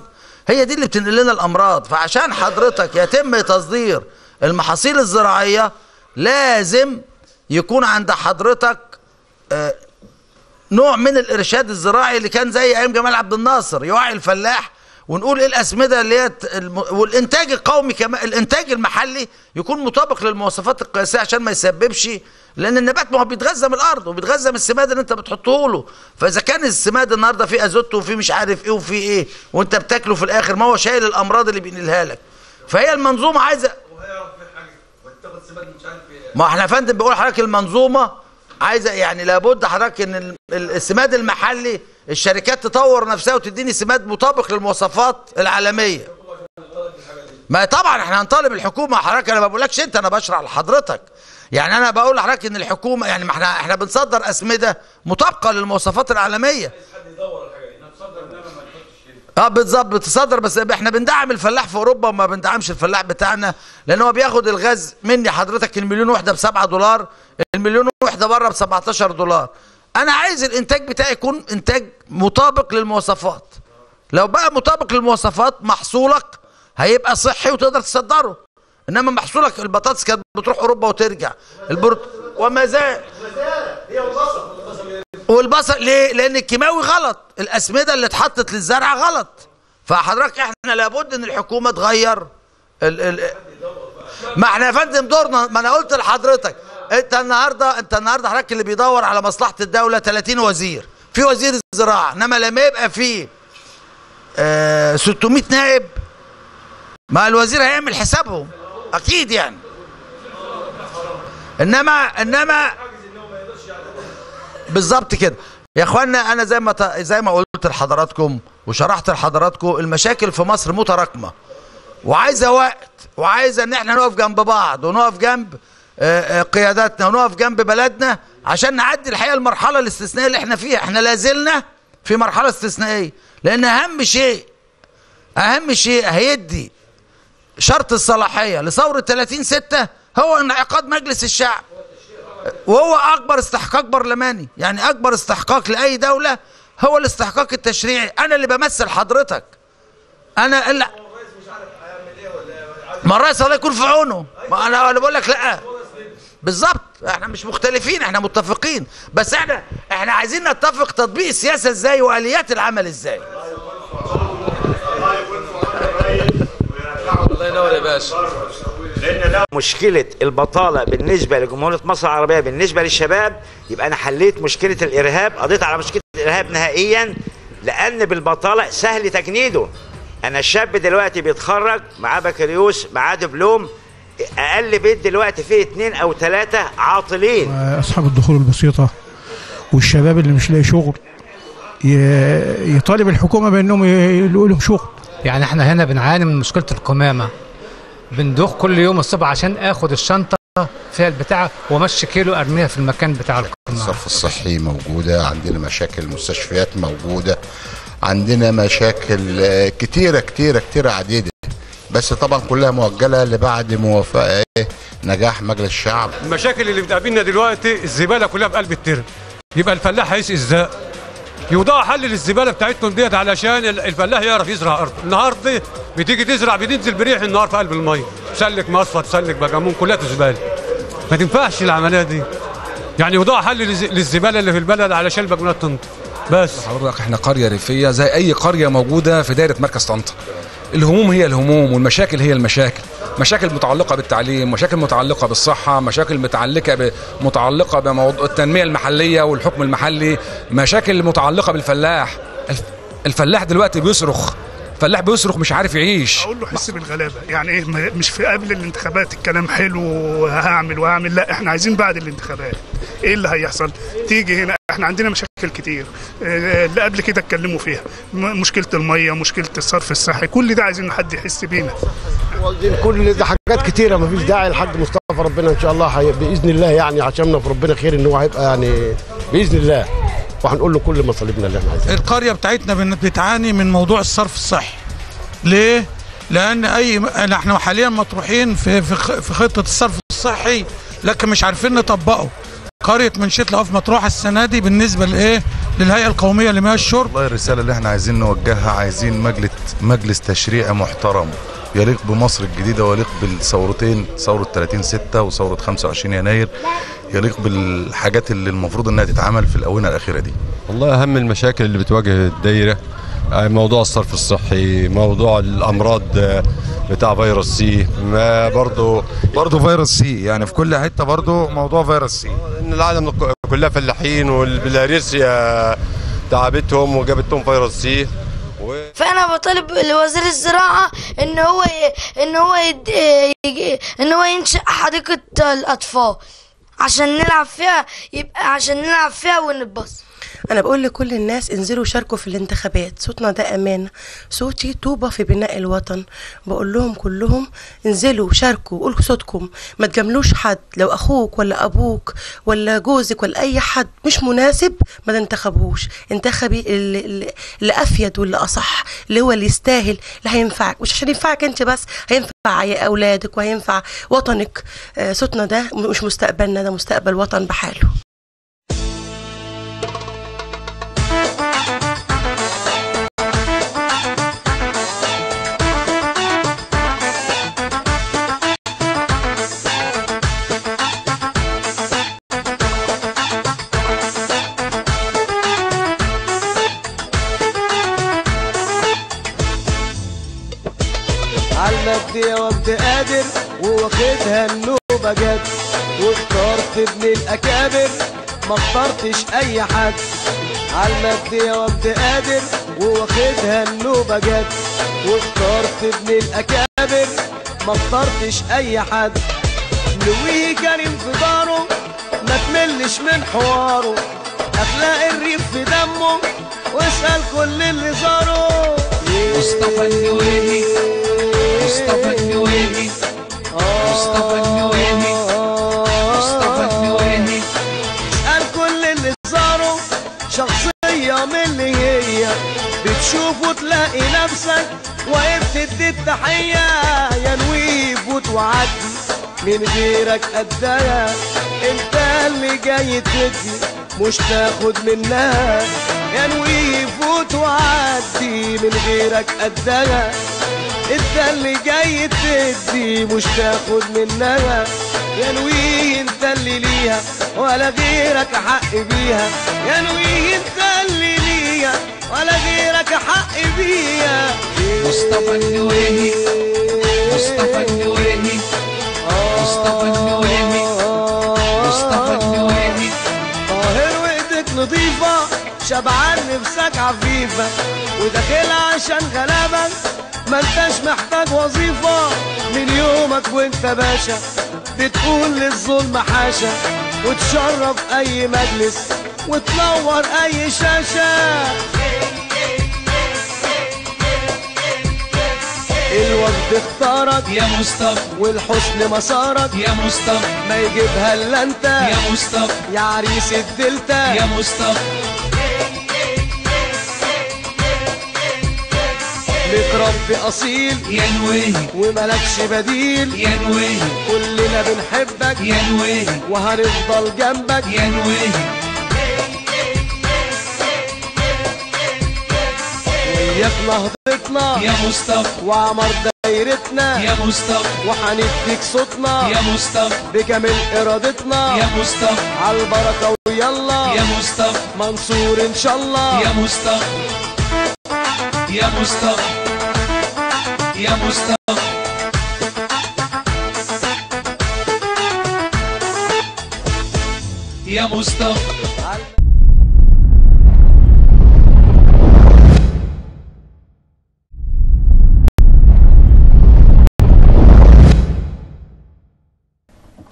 هي دي اللي بتنقل لنا الامراض. فعشان حضرتك يتم تصدير المحاصيل الزراعية لازم يكون عند حضرتك نوع من الارشاد الزراعي اللي كان زي ايام جمال عبد الناصر، يوعي الفلاح ونقول ايه الاسمده اللي هي والانتاج القومي كمان، الانتاج المحلي يكون مطابق للمواصفات القياسيه عشان ما يسببش، لان النبات ما هو بيتغذى من الارض وبيتغذى من السماد اللي انت بتحطه له. فاذا كان السماد النهارده فيه ازوت وفيه مش عارف ايه وفيه ايه، وانت بتاكله في الاخر ما هو شايل الامراض اللي بينقلها لك. فهي المنظومه عايزه، ما احنا يا فندم بقول لحضرتك المنظومه عايزه، يعني لابد حضرتك ان السماد المحلي الشركات تطور نفسها وتديني سماد مطابق للمواصفات العالميه. ما طبعا احنا هنطالب الحكومه حضرتك، انا ما بقولكش انت، انا بشرح لحضرتك. يعني انا بقول لحضرتك ان الحكومه يعني ما احنا بنصدر اسمده مطابقه للمواصفات العالميه. بالظبط بتصدر، بس احنا بندعم الفلاح في اوروبا وما بندعمش الفلاح بتاعنا، لان هو بياخد الغاز مني حضرتك المليون وحده ب $7، المليون وحده بره ب $17. انا عايز الانتاج بتاعي يكون انتاج مطابق للمواصفات. لو بقى مطابق للمواصفات محصولك هيبقى صحي وتقدر تصدره. انما محصولك البطاطس كانت بتروح اوروبا وترجع، وما زال والبصل ليه؟ لان الكيماوي غلط، الاسمده اللي اتحطت للزرع غلط. فحضرتك احنا لابد ان الحكومه تغير ما احنا يا فندم دورنا. ما انا قلت لحضرتك انت النهارده حضرتك اللي بيدور على مصلحه الدوله 30 وزير، في وزير الزراعه، انما لما يبقى فيه 600 نائب ما الوزير هيعمل حسابهم اكيد يعني. انما بالظبط كده يا اخوانا. انا زي ما قلت لحضراتكم وشرحت لحضراتكم، المشاكل في مصر متراكمه وعايزه وقت، وعايزه ان احنا نقف جنب بعض ونقف جنب قياداتنا ونقف جنب بلدنا عشان نعدي الحقيقه المرحله الاستثنائيه اللي احنا فيها. احنا لازلنا في مرحله استثنائيه، لان اهم شيء هيدي شرط الصلاحيه لثوره 30/6 هو انعقاد مجلس الشعب، وهو اكبر استحقاق برلماني. يعني اكبر استحقاق لاي دوله هو الاستحقاق التشريعي. انا اللي بمثل حضرتك، انا اللي ما الرئيس الله يكون في عونه. ما انا بقول لك لا بالظبط، احنا مش مختلفين، احنا متفقين، بس احنا عايزين نتفق تطبيق السياسه ازاي واليات العمل ازاي. الله ينور يا باشا. مشكلة البطالة بالنسبة لجمهورية مصر العربية بالنسبة للشباب، يبقى أنا حليت مشكلة الإرهاب، قضيت على مشكلة الإرهاب نهائيا، لأن بالبطالة سهل تجنيده. أنا الشاب دلوقتي بيتخرج معاه بكالوريوس معاه دبلوم، أقل بيت دلوقتي فيه 2 أو 3 عاطلين. أصحاب الدخول البسيطة والشباب اللي مش لاقي شغل يطالب الحكومة بأنهم يلاقوا لهم شغل. يعني احنا هنا بنعاني من مشكلة القمامة، بندوخ كل يوم الصبح عشان اخد الشنطة فيها البتاع وامشي كيلو ارميها في المكان بتاع القمامة. الصرف الصحي موجودة، عندنا مشاكل المستشفيات موجودة، عندنا مشاكل كتيرة عديدة، بس طبعا كلها مؤجلة لبعد موافقة نجاح مجلس الشعب. المشاكل اللي بتقابلنا دلوقتي الزبالة كلها في قلب الترم، يبقى الفلاح هيسقي ازاي؟ يوضعوا حل للزباله بتاعتهم ديت علشان الفلاح يعرف يزرع ارضه. النهارده بتيجي تزرع بتنزل بريح النهار في قلب الميه، تسلك مصفى تسلك بجامون كلها زباله. ما تنفعش العمليه دي. يعني يوضعوا حل للزباله اللي في البلد علشان البجامونات تنطق. بس حضرتك احنا قريه ريفيه زي اي قريه موجوده في دايره مركز طنطا. الهموم هي الهموم والمشاكل هي المشاكل، مشاكل متعلقه بالتعليم، مشاكل متعلقه بالصحه، مشاكل متعلقه بموضوع التنميه المحليه والحكم المحلي، مشاكل متعلقه بالفلاح. الفلاح دلوقتي بيصرخ، الفلاح بيصرخ مش عارف يعيش. اقول له حس بالغلابه، يعني ايه مش في قبل الانتخابات الكلام حلو وهعمل، لا احنا عايزين بعد الانتخابات. ايه اللي هيحصل؟ تيجي هنا احنا عندنا مشاكل كتير اللي قبل كده اتكلموا فيها، مشكله الميه، مشكله الصرف الصحي، كل ده عايزين حد يحس بينا. كل ده حاجات كتيره مفيش داعي لحد مصطفى. ربنا ان شاء الله باذن الله يعني عشمنا في ربنا خير ان هو هيبقى يعني باذن الله، وهنقول له كل مطالبنا اللي احنا عايزينها. القريه بتاعتنا بتعاني من موضوع الصرف الصحي. ليه؟ لان احنا حاليا مطروحين في خطه الصرف الصحي لكن مش عارفين نطبقه. قريه منشيه لقاف مطروحه السنه دي بالنسبه للهيئه القوميه لمياه الشرب. والله الرساله اللي احنا عايزين نوجهها، عايزين مجلس تشريعي محترم يليق بمصر الجديده ويليق بالثورتين، ثوره 30/6 وثوره 25 يناير، يليق بالحاجات اللي المفروض انها تتعمل في الاونه الاخيره دي. والله اهم المشاكل اللي بتواجه الدايره موضوع الصرف الصحي، موضوع الامراض بتاع فيروس سي، ما برضه فيروس سي، يعني في كل حته برضه موضوع فيروس سي. ان العالم كلها فلاحين والبلاريسيا تعبتهم وجابتهم فيروس سي. فانا بطالب لوزير الزراعه ان هو ينشئ حديقه الاطفال عشان نلعب فيها، ونتبسط. أنا بقول لكل الناس انزلوا شاركوا في الانتخابات، صوتنا ده أمانة، صوتي طوبة في بناء الوطن. بقول لهم كلهم انزلوا شاركوا، قولوا صوتكم، ما تجاملوش حد. لو أخوك ولا أبوك ولا جوزك ولا أي حد مش مناسب ما تنتخبوش، انتخبي اللي أفيد واللي أصح، اللي هو اللي يستاهل، اللي هينفعك، مش عشان ينفعك أنت بس، هينفع أولادك وهينفع وطنك. صوتنا ده مش مستقبلنا، ده مستقبل وطن بحاله. عالمادية وابد قادر وواخدها النوبة جد، واخترت ابن الأكابر ما اخترتش أي حد. عالمادية وابد قادر وواخدها النوبة جد، واخترت ابن الأكابر ما اخترتش أي حد. نويه كريم في داره ما تملش من حواره، أخلاق الريف في دمه واسأل كل اللي زاره. مصطفى النويهي، مصطفى النويهي، مصطفى النويهي، مصطفى النويهي. اسأل كل اللي زاره، شخصية من اللي هي بتشوفه تلاقي نفسك واقف تدي التحية. يا نويب وتعدي من غيرك قدها، انت اللي جاي تدي مش تاخد منها. يا نويب وتعدي من غيرك قدها، انت اللي جاي تدي مش تاخد منها. يا نوي انت اللي ليها ولا غيرك حق بيها. يا نوي انت اللي ليها ولا غيرك حق بيها. مصطفى النويهي، مصطفى النويهي، مصطفى النويهي، مصطفى النويهي. طاهر وايدك نظيفة، شبعان نفسك عفيفة، وداخلها عشان غلابك ما انتش محتاج وظيفة. من يومك وانت باشا بتقول للظلم حاشا، وتشرف اي مجلس وتنور اي شاشة. الوفد اختارك يا مصطفى، والحسن مسارك يا مصطفى، ما يجيبها الا انت يا مصطفى، يا عريس الدلتا يا مصطفى. ليك رب اصيل يا نويهي وملكش بديل. يا نويهي كلنا بنحبك يا نويهي وهنفضل جنبك. يا نويهي وياك نهضتنا يا مصطفى، وعمر دايرتنا يا مصطفى، وهنديك صوتنا يا مصطفى بكامل ارادتنا. يا مصطفى عالبركة ويلا يا مصطفى، منصور ان شاء الله. يا مصطفى، يا مصطفى، يا مصطفى. يا مصطفى.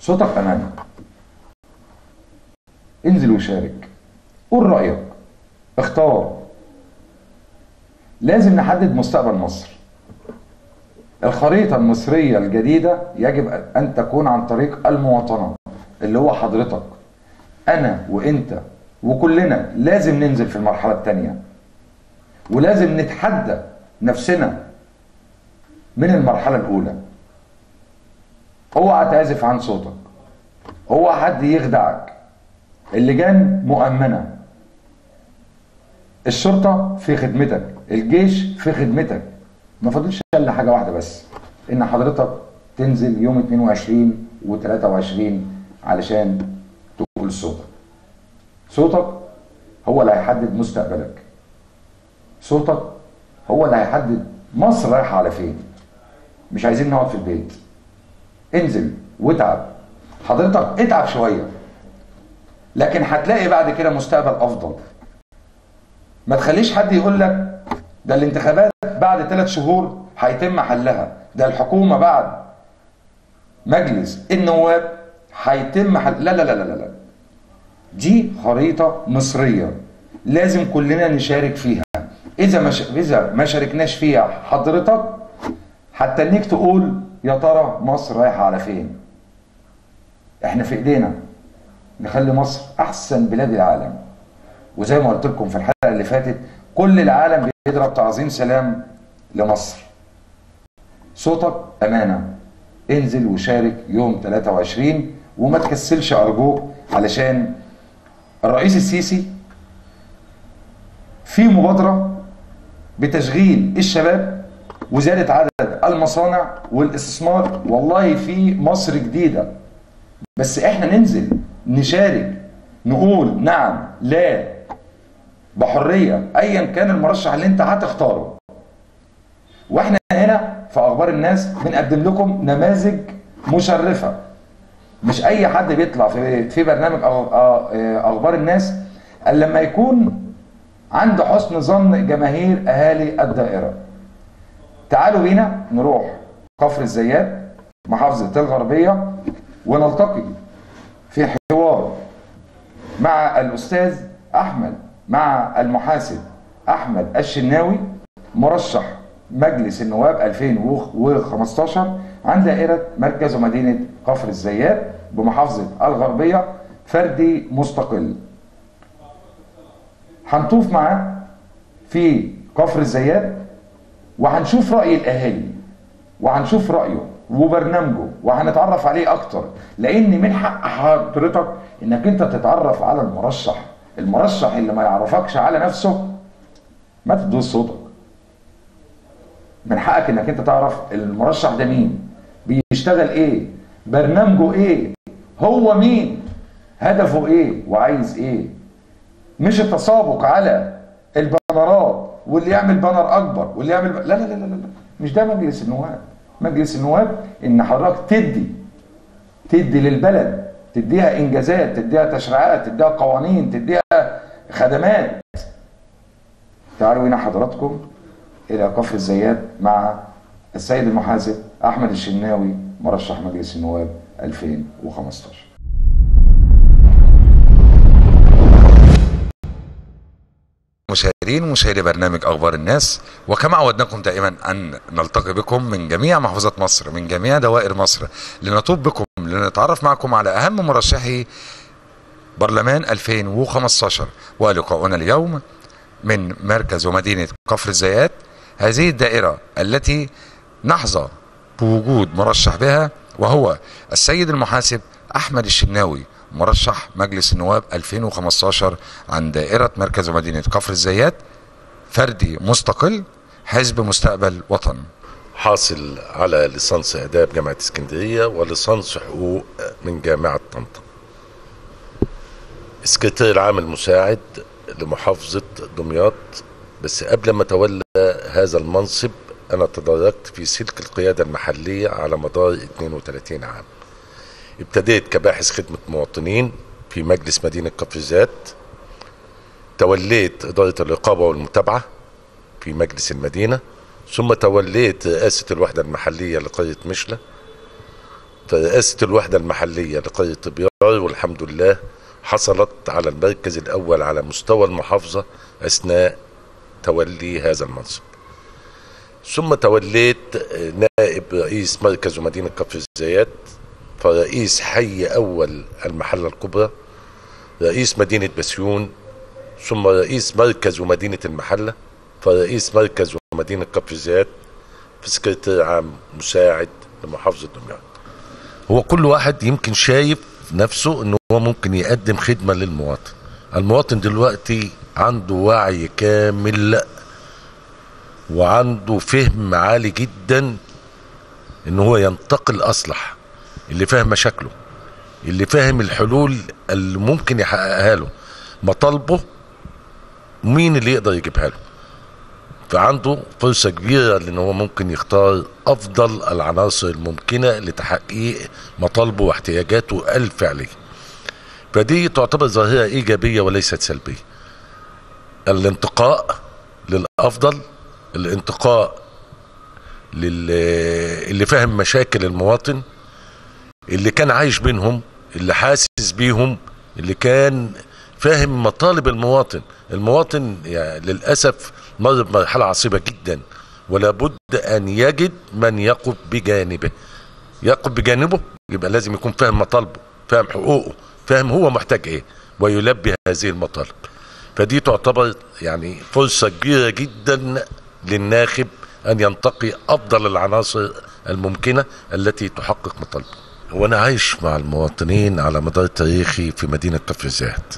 صوتك أمانة. انزل وشارك، قول رأيك، اختار. لازم نحدد مستقبل مصر. الخريطة المصرية الجديدة يجب أن تكون عن طريق المواطنة، اللي هو حضرتك، أنا وإنت وكلنا. لازم ننزل في المرحلة الثانية، ولازم نتحدى نفسنا من المرحلة الأولى. اوعى تعزف عن صوتك، اوعى حد يخدعك. اللجان مؤمنة، الشرطة في خدمتك، الجيش في خدمتك. ما فاضلش الا حاجة واحدة بس، ان حضرتك تنزل يوم 22 و23 علشان تقول صوتك. صوتك هو اللي هيحدد مستقبلك، صوتك هو اللي هيحدد مصر رايحة على فين. مش عايزين نقعد في البيت، انزل واتعب. حضرتك اتعب شوية لكن هتلاقي بعد كده مستقبل افضل. ما تخليش حد يقول لك ده الانتخابات بعد 3 شهور هيتم حلها، ده الحكومة بعد مجلس النواب هيتم حل. لا لا لا لا لا، دي خريطة مصرية لازم كلنا نشارك فيها. إذا ما شاركناش فيها حضرتك حتى إنك تقول يا ترى مصر رايحة على فين؟ إحنا في إيدينا نخلي مصر أحسن بلاد العالم. وزي ما قلت لكم في الحلقة اللي فاتت، كل العالم بيضرب تعظيم سلام لمصر. صوتك أمانة، انزل وشارك يوم 23 وما تكسلش أرجوك، علشان الرئيس السيسي في مبادرة بتشغيل الشباب وزيادة عدد المصانع والاستثمار. والله في مصر جديدة، بس احنا ننزل نشارك، نقول نعم لا بحرية ايا كان المرشح اللي انت هتختاره. واحنا هنا في اخبار الناس بنقدم لكم نماذج مشرفة. مش اي حد بيطلع في برنامج اخبار الناس الا لما يكون عند حسن ظن جماهير اهالي الدائرة. تعالوا بينا نروح كفر الزيات محافظة الغربية ونلتقي في حوار مع الأستاذ أحمد، مع المحاسب أحمد الشناوي، مرشح مجلس النواب 2015 عن دائرة مركز ومدينة كفر الزيات بمحافظة الغربية، فردي مستقل. هنطوف معاه في كفر الزيات وهنشوف رأي الأهالي وهنشوف رأيه وبرنامجه وهنتعرف عليه أكتر، لأن من حق حضرتك إنك أنت تتعرف على المرشح اللي ما يعرفكش على نفسه ما تدوس صوتك. من حقك إنك أنت تعرف المرشح ده مين، بيشتغل إيه، برنامجه إيه، هو مين، هدفه إيه وعايز إيه. مش التسابق على البانرات واللي يعمل بانر اكبر واللي يعمل لا لا لا لا لا، مش ده مجلس النواب. مجلس النواب ان حضرتك تدي للبلد، تديها انجازات، تديها تشريعات، تديها قوانين، تديها خدمات. تعالوا هنا حضراتكم الى كفر الزيات مع السيد المحاسب احمد الشناوي مرشح مجلس النواب 2015. مشاهدي برنامج أخبار الناس، وكما عودناكم دائما أن نلتقي بكم من جميع محافظات مصر، من جميع دوائر مصر، لنطوب بكم لنتعرف معكم على أهم مرشحي برلمان 2015. ولقاؤنا اليوم من مركز ومدينة كفر الزيات، هذه الدائرة التي نحظى بوجود مرشح بها، وهو السيد المحاسب أحمد الشناوي مرشح مجلس النواب 2015 عن دائرة مركز ومدينة كفر الزيات، فردي مستقل، حزب مستقبل وطن. حاصل على ليسانس آداب جامعة اسكندرية وليسانس حقوق من جامعة طنطا. السكرتير العام المساعد لمحافظة دمياط، بس قبل ما أتولى هذا المنصب أنا تدرجت في سلك القيادة المحلية على مدار 32 عام. ابتديت كباحث خدمة مواطنين في مجلس مدينة كفر الزيات، توليت إدارة الرقابة والمتابعة في مجلس المدينة، ثم توليت رئاسة الوحدة المحلية لقرية مشلة، فرئاسة الوحدة المحلية لقرية طبيار، والحمد لله حصلت على المركز الأول على مستوى المحافظة أثناء تولي هذا المنصب. ثم توليت نائب رئيس مركز ومدينة كفر الزيات، فرئيس حي أول المحلة الكبرى، رئيس مدينة بسيون، ثم رئيس مركز ومدينة المحلة، فرئيس مركز ومدينة كفر الزيات، في سكرتير عام مساعد لمحافظة دمياط. هو كل واحد يمكن شايف نفسه انه هو ممكن يقدم خدمة للمواطن. المواطن دلوقتي عنده وعي كامل وعنده فهم عالي جدا انه هو ينتقل اصلح، اللي فاهم مشاكله، اللي فاهم الحلول اللي ممكن يحققها له، مطالبه مين اللي يقدر يجيبها له. فعنده فرصة كبيرة لان هو ممكن يختار افضل العناصر الممكنة لتحقيق مطالبه واحتياجاته الفعلية. فدي تعتبر ظاهرة ايجابية وليست سلبية. الانتقاء للافضل، الانتقاء اللي فاهم مشاكل المواطن، اللي كان عايش بينهم، اللي حاسس بيهم، اللي كان فاهم مطالب المواطن يعني للاسف مر بمرحله عصيبه جدا، ولا بد ان يجد من يقف بجانبه. يبقى لازم يكون فاهم مطالبه، فاهم حقوقه، فاهم هو محتاج ايه، ويلبي هذه المطالب. فدي تعتبر يعني فرصه كبيره جدا للناخب ان ينتقي افضل العناصر الممكنه التي تحقق مطالبه. وانا عايش مع المواطنين على مدار تاريخي في مدينه كفر الزيات.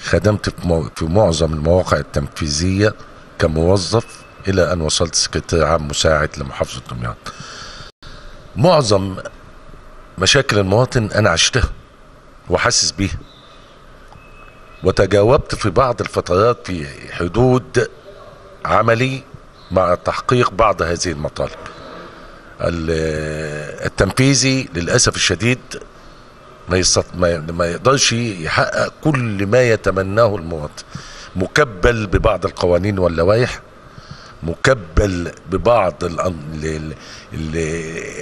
خدمت في معظم المواقع التنفيذيه كموظف الى ان وصلت سكرتير عام مساعد لمحافظه دمياط. معظم مشاكل المواطن انا عشتها وحاسس بيها، وتجاوبت في بعض الفترات في حدود عملي مع تحقيق بعض هذه المطالب. التنفيذي للأسف الشديد ما يقدرش يحقق كل ما يتمناه المواطن، مكبل ببعض القوانين واللوائح، مكبل ببعض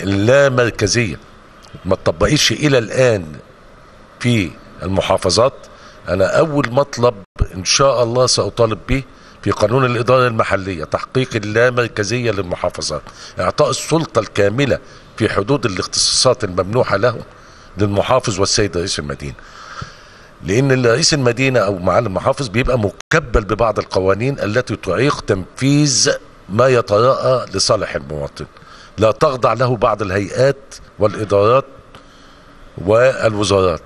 اللامركزية ما تطبقيش إلى الآن في المحافظات. أنا أول مطلب إن شاء الله سأطالب به في قانون الإدارة المحلية تحقيق اللامركزية للمحافظات، إعطاء السلطة الكاملة في حدود الاختصاصات الممنوحة له للمحافظ والسيد رئيس المدينة، لأن رئيس المدينة أو معالي المحافظ بيبقى مكبل ببعض القوانين التي تعيق تنفيذ ما يتراءى لصالح المواطن، لا تخضع له بعض الهيئات والإدارات والوزارات.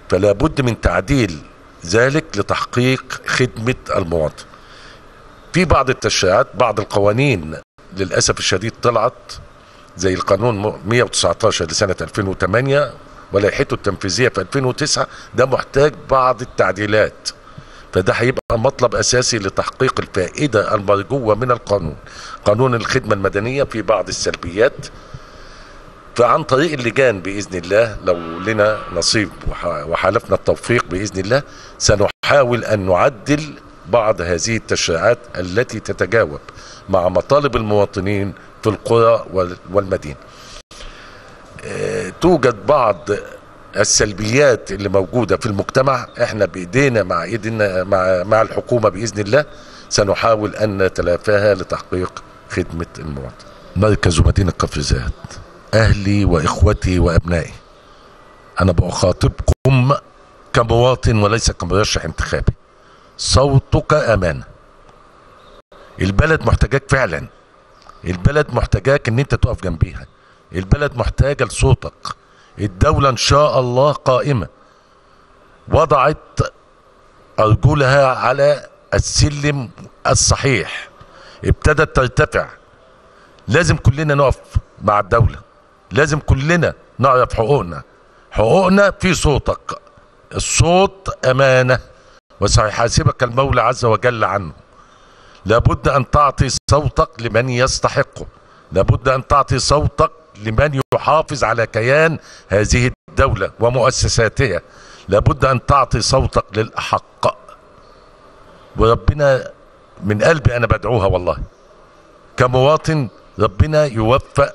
فلا بد من تعديل ذلك لتحقيق خدمة المواطن. في بعض التشريعات، بعض القوانين للأسف الشديد طلعت زي القانون 119 لسنة 2008 ولائحته التنفيذية في 2009، ده محتاج بعض التعديلات. فده هيبقى مطلب أساسي لتحقيق الفائدة المرجوة من القانون. قانون الخدمة المدنية في بعض السلبيات، فعن طريق اللجان بإذن الله لو لنا نصيب وحالفنا التوفيق بإذن الله سنحاول أن نعدل بعض هذه التشريعات التي تتجاوب مع مطالب المواطنين في القرى والمدينة. توجد بعض السلبيات اللي موجودة في المجتمع، احنا بإيدينا مع الحكومة بإذن الله سنحاول أن نتلافاها لتحقيق خدمة المواطن. مركز مدينة كفر الزيات، أهلي وإخوتي وأبنائي، أنا بخاطبكم كمواطن وليس كمرشح انتخابي. صوتك أمانة. البلد محتاجاك فعلا، البلد محتاجاك ان انت تقف جنبيها، البلد محتاجة لصوتك. الدولة ان شاء الله قائمة، وضعت أرجلها على السلم الصحيح، ابتدت ترتفع. لازم كلنا نقف مع الدولة، لازم كلنا نعرف حقوقنا في صوتك. الصوت أمانة وسيحاسبك المولى عز وجل عنه. لابد أن تعطي صوتك لمن يستحقه، لابد أن تعطي صوتك لمن يحافظ على كيان هذه الدولة ومؤسساتها، لابد أن تعطي صوتك للأحق. وربنا من قلبي أنا بدعوها والله كمواطن، ربنا يوفق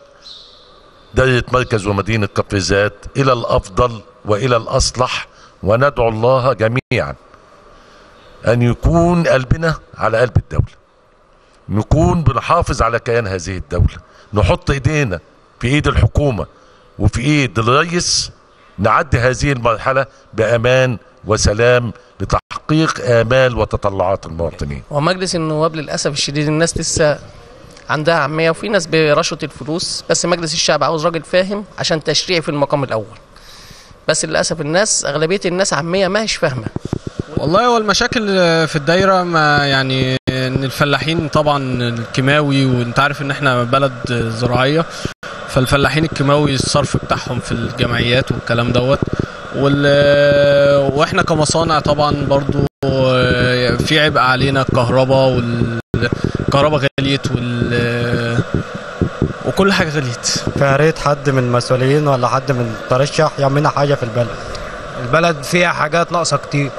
دايرة مركز ومدينة كفر الزيات إلى الأفضل وإلى الأصلح، وندعو الله جميعا أن يكون قلبنا على قلب الدولة، نكون بنحافظ على كيان هذه الدولة، نحط إيدينا في إيد الحكومة وفي إيد الرئيس، نعدي هذه المرحلة بأمان وسلام لتحقيق آمال وتطلعات المواطنين. ومجلس النواب للأسف الشديد الناس لسه عندها عامية، وفي ناس برشوة الفلوس، بس مجلس الشعب عاوز راجل فاهم عشان تشريعي في المقام الأول. بس للأسف الناس أغلبية الناس عامية ما هيش فاهمة. والله هو المشاكل في الدايرة ما يعني ان الفلاحين طبعا الكيماوي، وانت عارف ان احنا بلد زراعية، فالفلاحين الكيماوي الصرف بتاعهم في الجمعيات والكلام دوت، واحنا كمصانع طبعا برضو في عبء علينا الكهرباء، والكهرباء غليت وكل حاجة غليت. فيا ريت حد من المسؤولين ولا حد من ترشح يعمل لنا حاجة في البلد. البلد فيها حاجات ناقصة كتير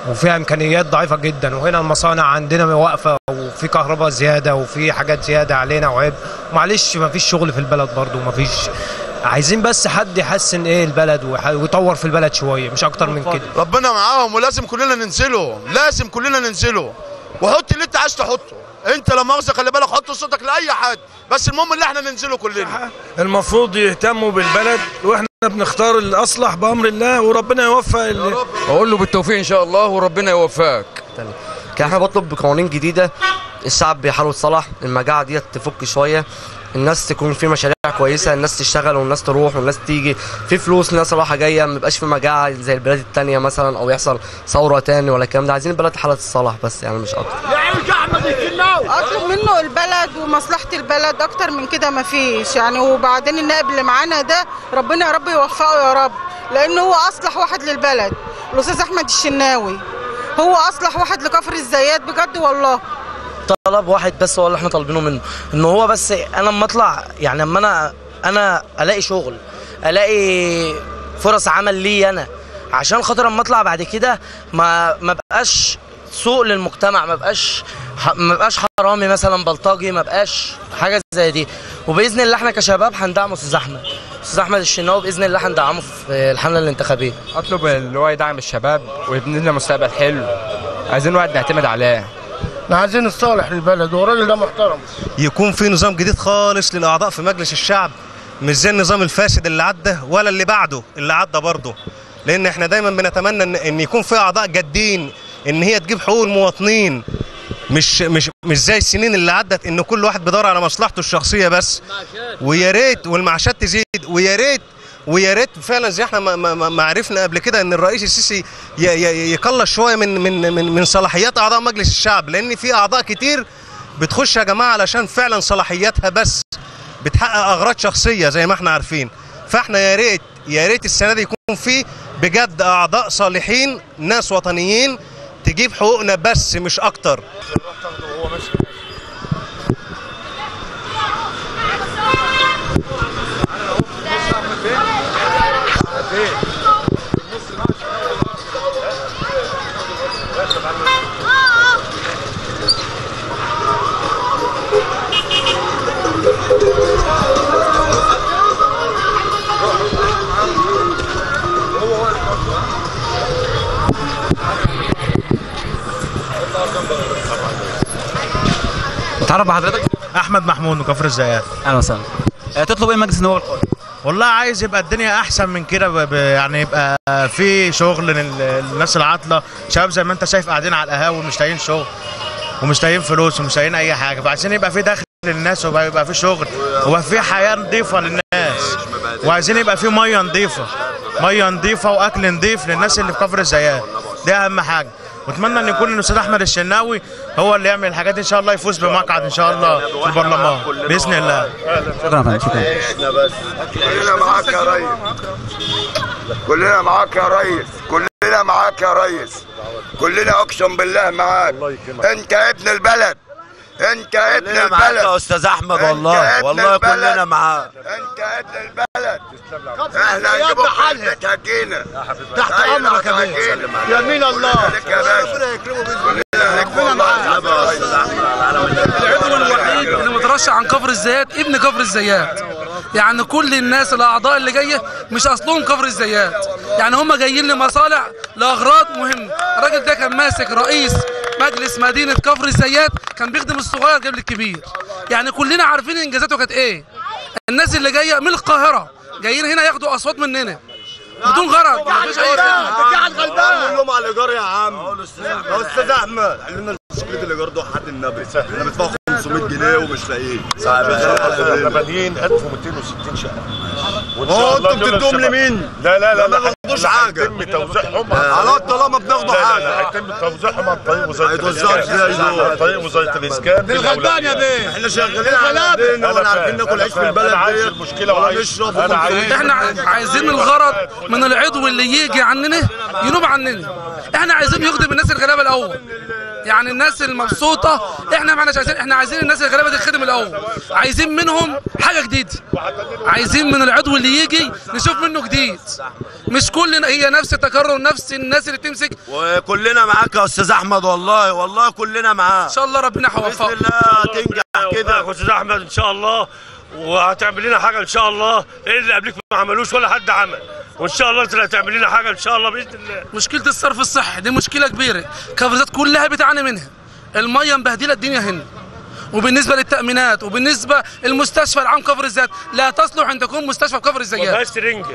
وفيها امكانيات ضعيفة جدا، وهنا المصانع عندنا واقفة وفي كهرباء زيادة وفي حاجات زيادة علينا وعيب. معلش ما فيش شغل في البلد برضو، ما فيش عايزين بس حد يحسن البلد ويطور في البلد شويه، مش اكتر من كده. ربنا معاهم، ولازم كلنا ننزله، لازم كلنا ننزله، وحط اللي انت عايز تحطه. انت لا مؤاخذه خلي بالك، حط صوتك لاي حد، بس المهم اللي احنا ننزله كلنا. المفروض يهتموا بالبلد، واحنا بنختار الاصلح بامر الله، وربنا يوفق. اقول له بالتوفيق ان شاء الله، وربنا يوفقك. كان احنا بطلب بقوانين جديده، الشعب بيحاول يتصلح، المجاعه ديت تفك شويه، الناس تكون في مشاريع كويسه، الناس تشتغل والناس تروح والناس تيجي، في فلوس الناس رايحه جايه، ما يبقاش في مجاعه زي البلاد الثانيه مثلا، او يحصل ثوره تاني ولا الكلام ده. عايزين البلد حاله تصلح بس، يعني مش اكتر. اطلب منه البلد ومصلحه البلد، اكتر من كده ما فيش يعني. وبعدين النائب اللي معانا ده ربنا يا رب يوفقه يا رب، لانه هو اصلح واحد للبلد. الاستاذ احمد الشناوي هو اصلح واحد لكفر الزيات بجد والله. طلب واحد بس هو اللي احنا طالبينه منه، ان هو بس انا لما اطلع يعني، اما انا الاقي شغل، الاقي فرص عمل لي انا، عشان خاطر اما اطلع بعد كده ما بقاش سوء للمجتمع، ما بقاش حرامي مثلا، بلطجي، ما بقاش حاجه زي دي. وباذن الله احنا كشباب هندعم استاذ احمد الشناوي، باذن الله هندعمه في الحمله الانتخابيه. اطلب اللي هو يدعم الشباب ويبني لنا مستقبل حلو، عايزين واحد نعتمد عليه. احنا عايزين الصالح للبلد، والراجل ده محترم. يكون في نظام جديد خالص للاعضاء في مجلس الشعب، مش زي النظام الفاسد اللي عدى ولا اللي بعده اللي عدى برضه، لان احنا دايما بنتمنى ان يكون في اعضاء جادين، ان هي تجيب حقوق المواطنين، مش زي السنين اللي عدت ان كل واحد بيدور على مصلحته الشخصيه بس. ويا ريت والمعاشات تزيد، ويا ريت فعلا زي احنا ما عرفنا قبل كده ان الرئيس السيسي يقلص شويه من صلاحيات اعضاء مجلس الشعب، لان في اعضاء كتير بتخش يا جماعه علشان فعلا صلاحياتها بس بتحقق اغراض شخصيه زي ما احنا عارفين. فاحنا يا ريت السنه دي يكون في بجد اعضاء صالحين، ناس وطنيين تجيب حقوقنا بس مش اكتر. تعرف بحضرتك؟ احمد محمود من كفر الزيات. اهلا وسهلا. تطلب ايه مجلس النواب القادم؟ والله عايز يبقى الدنيا احسن من كده، يعني يبقى في شغل للناس العاطله، شباب زي ما انت شايف قاعدين على القهاوي مش لاقيين شغل ومش لاقيين فلوس ومش لاقيين اي حاجه، فعايزين يبقى في دخل للناس ويبقى في شغل ويبقى في حياه نظيفه للناس، وعايزين يبقى في ميه نظيفه واكل نظيف للناس اللي في كفر الزيات، دي اهم حاجه. واتمنى ان يكون الاستاذ احمد الشناوي هو اللي يعمل الحاجات دي ان شاء الله، يفوز بمقعد ان شاء الله في البرلمان باذن الله. شكرا يا فندم. شكرا. كلنا معاك يا ريس، كلنا معاك يا ريس، كلنا معاك يا ريس، كلنا اقسم بالله معاك. انت ابن البلد، انت ابن البلد. معاك يا استاذ احمد، والله كلنا معاك. انت ابن البلد. احنا هنجيبك حلك هجينا تحت امرك يا باشا، يمين الله. ربنا يكرمه باذن الله. ربنا معاك. العضو الوحيد اللي مترشح عن كفر الزيات ابن كفر الزيات، يعني كل الناس الاعضاء اللي جايه مش اصلهم كفر الزيات، يعني هم جايين لمصالح لاغراض مهمه. الراجل ده كان ماسك رئيس مجلس مدينه كفر الزيات، كان بيخدم الصغير قبل الكبير، يعني كلنا عارفين انجازاته كانت ايه. الناس اللي جايه من القاهره جايين هنا ياخدوا اصوات مننا بدون غرض، مفيش اي خدمه. قول لهم على الايجار يا عم. يا استاذ احمد علمنا مشكله الايجار ده حد النبي، احنا بندفع 500 جنيه ومش لاقيين. احنا بانيين 1260 شقه. هو انتوا بتدوهم لمين؟ لا ما بياخدوش حاجه. هيتم توزيعهم على طالما بناخدوا حاجه. لا هيتم توزيعهم عن طريق وزاره هيتوزعوا ازاي دول؟ عن طريق وزاره الاسكان. الغلبان يا بيه، احنا شغالين على ايدينا ولا عارفين ناكل عيش في البلد ديت. المشكله ولا نشرب. احنا عايزين الغرض من العضو اللي يجي عننا ينوب عننا. احنا عايزين يخدم الناس الغلابه الاول، يعني الناس المبسوطه احنا ما احناش عايزين، احنا عايزين الناس الغلابه دي تخدم الاول، عايزين منهم حاجه جديده، عايزين من العضو اللي يجي نشوف منه جديد، مش كلنا هي نفس التكرر، نفس الناس اللي تمسك. وكلنا معاك يا استاذ احمد، والله كلنا معاك ان شاء الله ربنا يوفقك باذن الله تنجح كده يا استاذ احمد ان شاء الله. وهتعمل لنا حاجه ان شاء الله. ايه اللي قبلك ما عملوش ولا حد عمل، وان شاء الله انت اللي هتعمل لنا حاجه ان شاء الله باذن الله. مشكله الصرف الصحي دي مشكله كبيره، كفر الزيات كلها بتعاني منها. الميه مبهدله الدنيا هنا، وبالنسبه للتامينات وبالنسبه المستشفى العام كفر الزيات لا تصلح ان تكون مستشفى كفر الزيات. ما فيهاش سرنجه،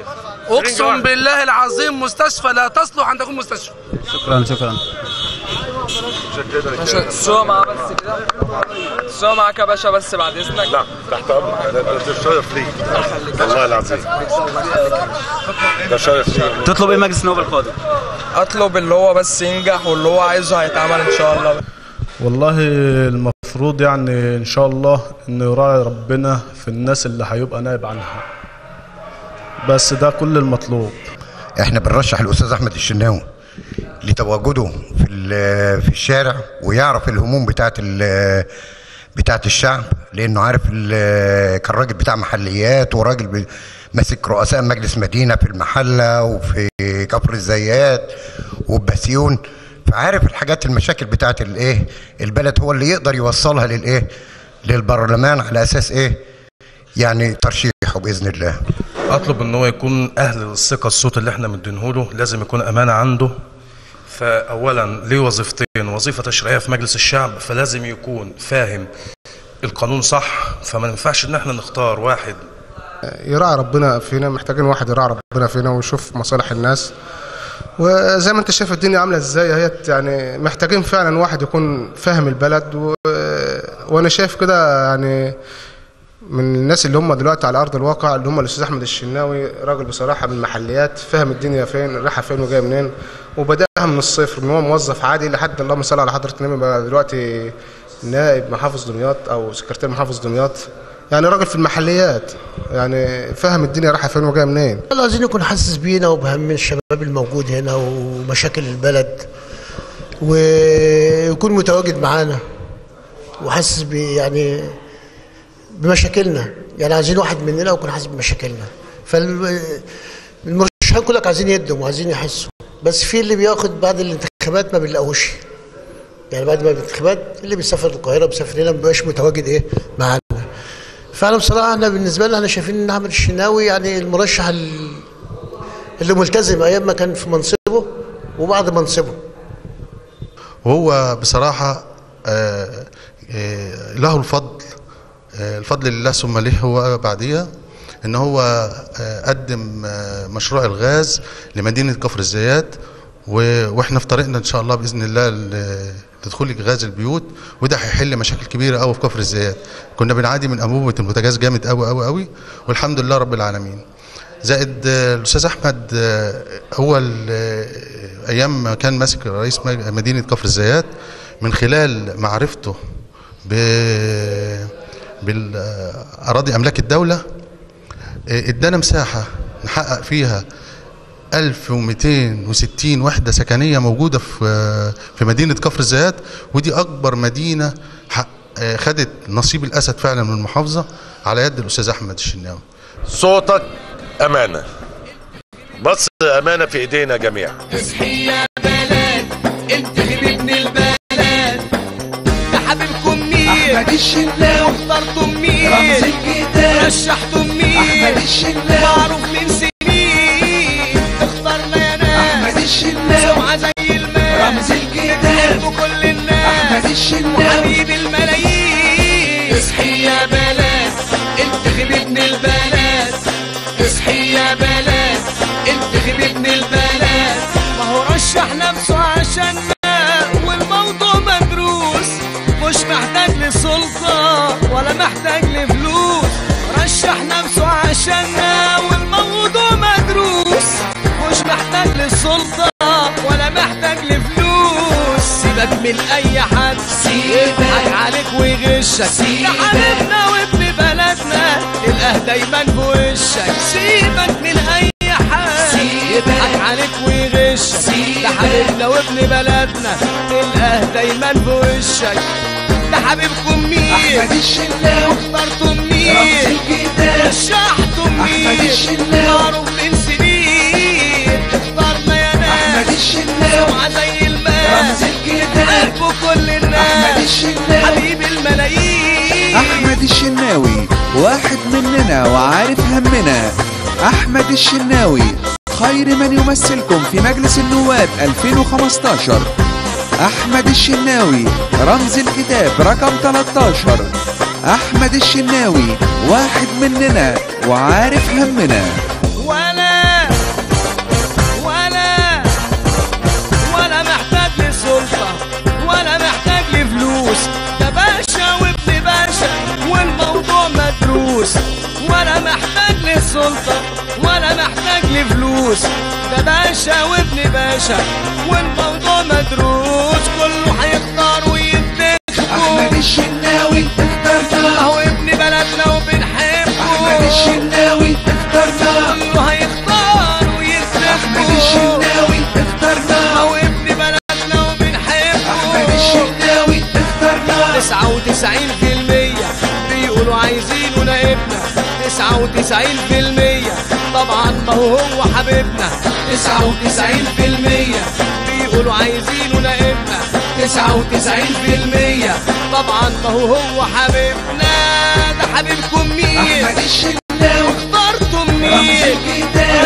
اقسم بالله العظيم مستشفى لا تصلح ان تكون مستشفى. شكرا. الصوره معاك بس كده، الصوره معاك يا باشا بس بعد اذنك. لا تحت امرك، ده الشرف ليك والله العظيم، ده شرف ليك. تطلب ايه مجلس النواب القادم؟ اطلب اللي هو بس ينجح واللي هو عايزه هيتعمل ان شاء الله. والله المفروض يعني ان شاء الله انه يراعي ربنا في الناس اللي هيبقى نائب عنها، بس ده كل المطلوب. احنا بنرشح الاستاذ احمد الشناوي لتواجده في الشارع ويعرف الهموم بتاعت الشعب، لانه عارف كان راجل بتاع محليات وراجل ماسك رؤساء مجلس مدينه في المحله وفي كفر الزيات وبسيون، فعارف الحاجات المشاكل بتاعت البلد، هو اللي يقدر يوصلها للبرلمان على اساس يعني ترشيحه باذن الله. اطلب ان هو يكون اهل الثقه، الصوت اللي احنا مدينه له لازم يكون امانه عنده. فاولا ليه وظيفتين، وظيفه تشريعيه في مجلس الشعب، فلازم يكون فاهم القانون صح، فما ينفعش ان احنا نختار واحد يراعي ربنا فينا. محتاجين واحد يراعي ربنا فينا ويشوف مصالح الناس، وزي ما انت شايف الدنيا عامله ازاي اهي، يعني محتاجين فعلا واحد يكون فاهم البلد وانا شايف كده يعني من الناس اللي هم دلوقتي على ارض الواقع اللي هم الاستاذ احمد الشناوي، راجل بصراحه من المحليات، فاهم الدنيا فين رايحه فين وجايه منين، وبداها من الصفر، من هو موظف عادي لحد اللهم صل على حضره النبي بقى دلوقتي نائب محافظ دمياط او سكرتير محافظ دمياط، يعني راجل في المحليات، يعني فاهم الدنيا رايحه فين وجايه منين. عايزين يكون حاسس بينا وبهم الشباب الموجود هنا ومشاكل البلد، ويكون متواجد معانا وحاسس يعني بمشاكلنا، يعني عايزين واحد مننا ويكون حاسس بمشاكلنا. فالمرشحين كلك عايزين يدهم وعايزين يحسوا، بس في اللي بياخد بعد الانتخابات ما بنلاقوش، يعني بعد ما الانتخابات اللي بيسافر القاهره بيسافر هنا ما بيبقاش متواجد معانا. فعلا بصراحه احنا بالنسبه لنا شايفين ان احمد الشناوي يعني المرشح اللي ملتزم ايام ما كان في منصبه وبعد منصبه. وهو بصراحه له الفضل لله ثم له هو بعديها، ان هو قدم مشروع الغاز لمدينه كفر الزيات، واحنا في طريقنا ان شاء الله باذن الله لدخول غاز البيوت، وده هيحل مشاكل كبيره قوي في كفر الزيات. كنا بنعاني من انبوبه البوتاجاز جامد قوي قوي قوي، والحمد لله رب العالمين. زائد الاستاذ احمد هو ايام ما كان ماسك رئيس مدينه كفر الزيات، من خلال معرفته بالاراضي املاك الدوله ادانا مساحه نحقق فيها 1260 وحده سكنيه موجوده في مدينه كفر الزيات، ودي اكبر مدينه خدت نصيب الاسد فعلا من المحافظه على يد الاستاذ احمد الشناوي. صوتك امانه، بس امانه في ايدينا جميعا. اصحي يا بلد انتخب ابن البلد، ده حبيبكم مين؟ احمد الشناوي. اخترتم مين؟ رمز الكتاب. رشحتم مين؟ احمد الشناوي. معروف من سنين اخترنا يا ناس احمد الشناوي، سمعه زي الماء رمز الكتاب وكل الناس احمد الشناوي وحبيب الملايين. اصحي يا بلد انتخب ابن البلد، اصحي يا بلد انتخب ابن البلد، ما هو رشح نفسه عشاننا والموضوع مدروس، مش محتاج لسلطة ولا محتاج لفلوس، رشح نفسه عشاننا والموضوع مدروس، مش محتاج للسلطة ولا محتاج لفلوس. سيبك من أي حد يضحك عليك ويغشك، ده حبيبنا وابن بلدنا تلقاه دايما في وشك. سيبك من أي حد يضحك عليك ويغشك، ده حبيبنا وابن بلدنا تلقاه دايما في وشك. ده حبيبكم مين؟ احمد الشناوي. اخترتم مين؟ رمز الكتاب. رشحتم مين؟ احمد الشناوي. معروف من سنين اخترنا يا ناس احمد الشناوي، سمعه زي الماء رمز الكتاب. قلبه كل الناس احمد الشناوي، حبيب الملايين. احمد الشناوي واحد مننا وعارف همنا. أحمد الشناوي خير من يمثلكم في مجلس النواب 2015. أحمد الشناوي رمز الكتاب رقم 13. أحمد الشناوي واحد مننا وعارف همنا. ولا محتاج لسلطة ولا محتاج لفلوس، ده باشا وابن باشا والموضوع مدروس. ولا محتاج للسلطة ولا محتاج لفلوس، ده باشا وابن باشا والموضوع مدروس. كله هيختار وينتخبه أحمد الشناوي اخترنا، هو ابن بلدنا وبنحبه. أحمد الشناوي اخترنا، كله هيختار وينتخبه. أحمد الشناوي اخترنا، هو ابن بلدنا وبنحبه. أحمد الشناوي اخترنا. 99% بيقولوا عايزينه نائبنا، 99% طبعا ما هو حبيبنا. 99% بيقولوا عايزينه نائبنا، 99% طبعا ما هو حبيبنا. ده حبيبكم مين؟ أحمد الشناوي. اخترتم مين؟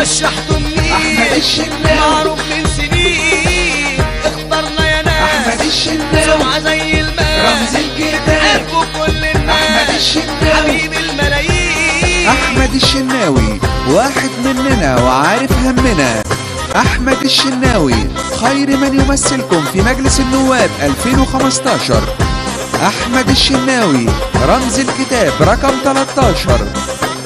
رشحتم مين؟ أحمد الشناوي. معروف من سنين اخترنا يا ناس. أحمد الشناوي. سمعة زي الماء رمز الكتاب. حبوا كل الناس. أحمد الشناوي. حبيب الملايين. أحمد الشناوي واحد مننا وعارف همنا. أحمد الشناوي خير من يمثلكم في مجلس النواب 2015. أحمد الشناوي رمز الكتاب رقم 13.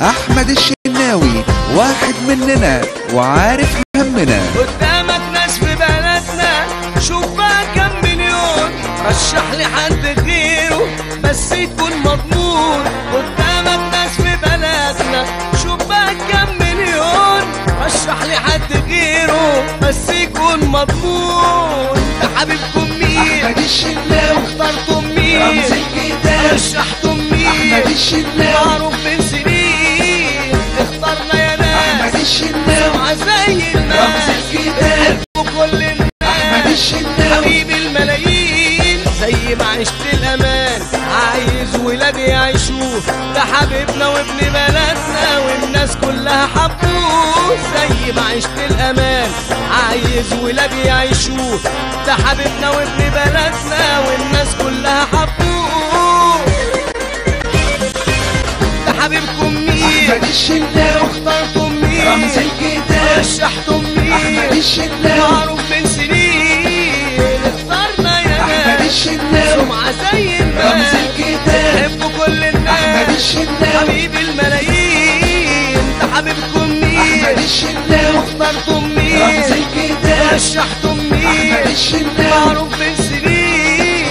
أحمد الشناوي واحد مننا وعارف همنا. قدامك ناس في بلدنا شوف بقى كم مليون، رشح لي حد غيره بس يكون مضمون. قدامك ناس في بلدنا شوف بقى كم مليون، رشح لي حد غيره بس يكون مضمون. ده حبيبكم مين؟ أحمد الشناوي. اخترتم مين؟ رمز الكتاب. رشحتم مين؟ أحمد الشناوي. معروف من سنين اخترنا يا ناس. أحمد الشناوي. سمعة زي الماء رمز الكتاب. كل الناس. أحمد الشناوي. حبيب الملايين زي ما عشت الأمان عايز ولادي يعيشوه. ده حبيبنا وابن بلدنا والناس كلها حبوه. زي ما عشت الأمان عايز ولادي يعيشوه. ده حبيبنا وابن بلدنا والناس كلها حبوه. ده حبيبكم مين؟ أحمد الشناوي. اخترتم مين؟ رمز الكتاب. رشحتم مين؟ أحمد الشناوي. معروف من سنين اخترنا يا ناس. أحمد الشناوي. سمعة زي الماء رمز الكتاب. حبوا كل الناس. أحمد الشناوي. حبيب الملايين. ده حبيبكم مين؟ أحمد الشناوي. اخترتم مين؟ رمز الكتاب. رشحتم مين؟ أحمد الشناوي. معروف من سنين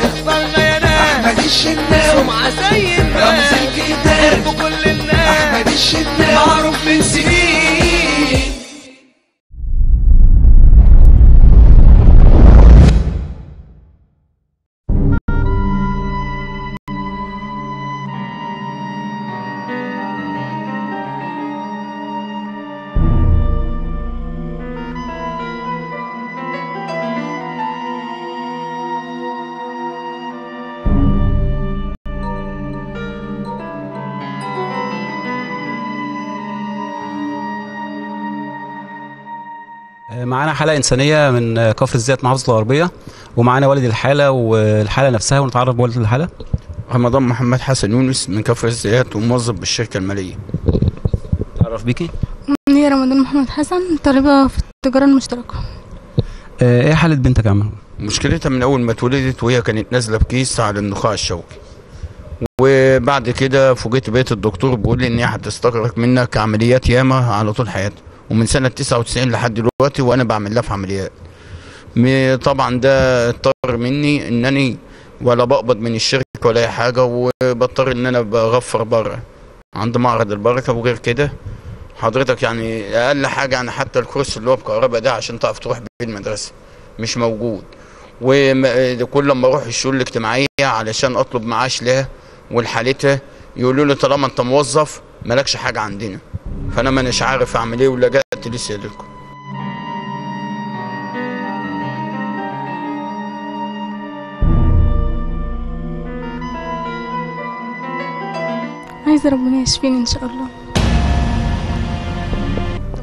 اخترنا يا ناس. أحمد الشناوي. سمعة زي الماء رمز الكتاب. حبوا كل الناس. أحمد الشناوي. معروف من سنين. معانا حالة إنسانية من كفر الزيات محافظة الغربية، ومعانا والد الحالة والحالة نفسها، ونتعرف بوالد الحالة. رمضان محمد حسن يونس من كفر الزيات وموظف بالشركة المالية. تعرف بيكي؟ هي رمضان محمد حسن طالبة في التجارة المشتركة. ايه حالة بنتك يا عم؟ مشكلتها من أول ما اتولدت وهي كانت نازلة بكيس على النخاع الشوكي، وبعد كده فوجئت بقيت الدكتور بيقول لي إن هي هتستغرق منك عمليات ياما على طول حياتها، ومن سنة 99 لحد دلوقتي وأنا بعمل لها في عمليات. طبعا ده اضطر مني إنني ولا بقبض من الشركة ولا أي حاجة، وبضطر إن أنا بغفر بره عند معرض البركة. وغير كده حضرتك يعني أقل حاجة يعني حتى الكرسي اللي هو بكهرباء ده عشان تعرف تروح بيه المدرسة مش موجود. وكل ما أروح الشؤون الاجتماعية علشان أطلب معاش لها ولحالتها يقولوا لي طالما أنت موظف مالكش حاجة عندنا، فأنا مانيش عارف أعمل إيه ولجأت لسيادتكم. عايزة عايزة ربنا يشفيني إن شاء الله،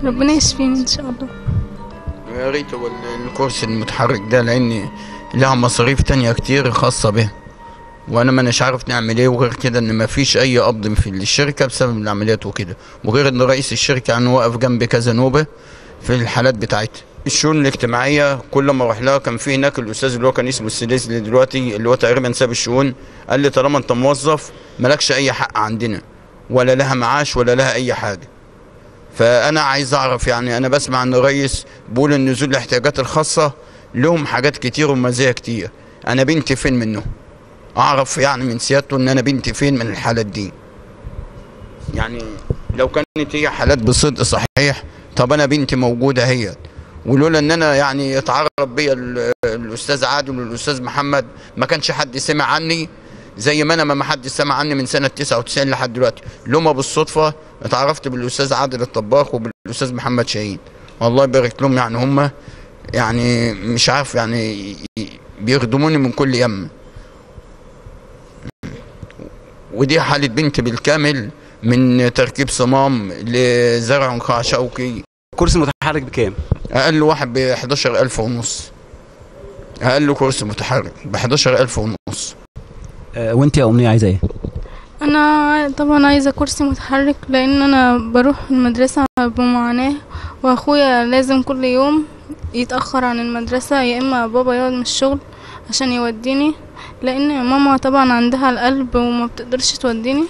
ربنا يشفيني إن شاء الله. يا ريت هو الكرسي المتحرك ده، لأن لها مصاريف تانية كتير خاصة به، وأنا مانيش عارف نعمل إيه. وغير كده إن مفيش أي قبض في الشركة بسبب العمليات وكده، وغير إن رئيس الشركة يعني واقف جنبي كذا نوبة في الحالات بتاعتها. الشؤون الاجتماعية كل ما اروح لها كان في هناك الأستاذ اللي هو كان اسمه السديسي دلوقتي، اللي هو تقريبا ساب الشؤون، قال لي طالما أنت موظف مالكش أي حق عندنا، ولا لها معاش ولا لها أي حاجة. فأنا عايز أعرف، يعني أنا بسمع إن الرئيس بيقول إن ذوي الاحتياجات الخاصة لهم حاجات كتير ومزايا كتير. أنا بنتي فين منه؟ أعرف يعني من سيادته إن أنا بنتي فين من الحالات دي. يعني لو كانت هي حالات بصدق صحيح، طب أنا بنتي موجودة هي، ولولا إن أنا يعني اتعرف بيا الأستاذ عادل والأستاذ محمد ما كانش حد سمع عني، زي ما أنا ما حد سمع عني من سنة 99 لحد دلوقتي. لما بالصدفة اتعرفت بالأستاذ عادل الطباخ وبالأستاذ محمد شاهين، والله يبارك لهم. يعني هم يعني مش عارف يعني بيخدموني من كل يم. ودي حالة بنت بالكامل، من تركيب صمام لزرع نخاع شوكي. كرسي متحرك بكام؟ أقل واحد ب 11,500 ونص. أقل كرسي متحرك ب 11,500 ونص. وأنت يا أمنية عايزة إيه؟ أنا طبعا عايزة كرسي متحرك، لأن أنا بروح المدرسة بمعاناة، وأخويا لازم كل يوم يتأخر عن المدرسة، يا إما بابا يقعد من الشغل عشان يوديني، لأن ماما طبعا عندها القلب وما بتقدرش توديني.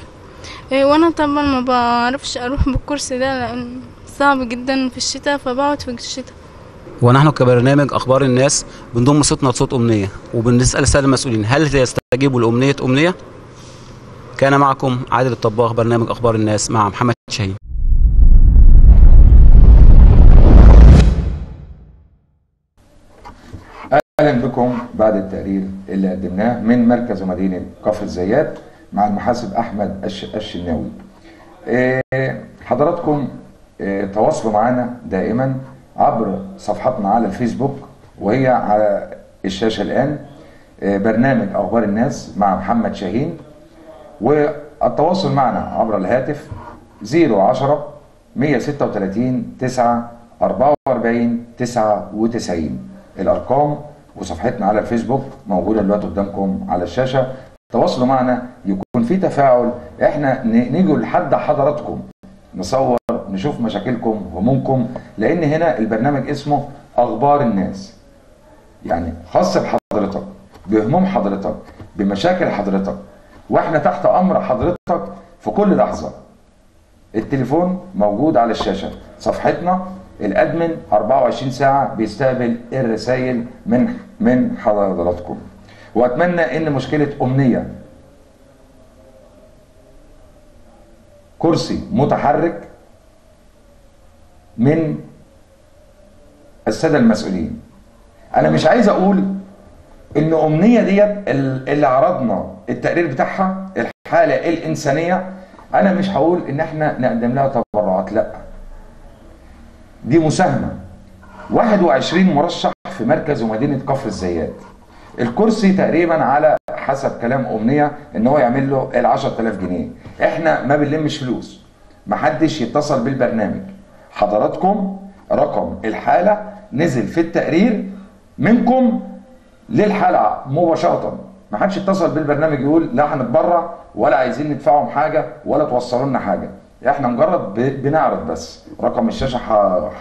وأنا طبعا ما بعرفش أروح بالكرسي ده لأن صعب جدا في الشتاء، فبقعد في الشتاء. ونحن كبرنامج أخبار الناس بنضم صوتنا لصوت أمنية، وبنسأل السادة المسؤولين هل يستجيبوا لأمنية أمنية؟ كان معكم عادل الطباخ، برنامج أخبار الناس مع محمد شاهين. اهلا بكم بعد التقرير اللي قدمناه من مركز ومدينه كفر الزيات مع المحاسب احمد الشناوي. حضراتكم تواصلوا معنا دائما عبر صفحتنا على الفيسبوك، وهي على الشاشه الان، برنامج اخبار الناس مع محمد شاهين. والتواصل معنا عبر الهاتف 010 136 9 44 99. الارقام وصفحتنا على الفيسبوك موجوده دلوقتي قدامكم على الشاشه. تواصلوا معنا، يكون في تفاعل، احنا نيجوا لحد حضراتكم، نصور، نشوف مشاكلكم همومكم، لان هنا البرنامج اسمه اخبار الناس، يعني خاص بحضرتك، بهموم حضرتك، بمشاكل حضرتك، واحنا تحت امر حضرتك في كل لحظه. التليفون موجود على الشاشه، صفحتنا الادمن 24 ساعه بيستقبل الرسائل من حضراتكم. واتمنى ان مشكله امنيه كرسي متحرك من الساده المسؤولين. انا مش عايز اقول ان امنيه ديت اللي عرضنا التقرير بتاعها الحاله الانسانيه، انا مش هقول ان احنا نقدم لها تبرعات، لا، دي مساهمه. 21 مرشح في مركز ومدينه كفر الزيات. الكرسي تقريبا على حسب كلام امنيه ان هو يعمل له ال 10,000 جنيه. احنا ما بنلمش فلوس، محدش يتصل بالبرنامج. حضراتكم رقم الحاله نزل في التقرير منكم للحلقه مباشره، ما حدش يتصل بالبرنامج يقول لا هنتبرع ولا عايزين ندفعهم حاجه ولا توصلوا لنا حاجه. احنا مجرد بنعرض بس. رقم الشاشه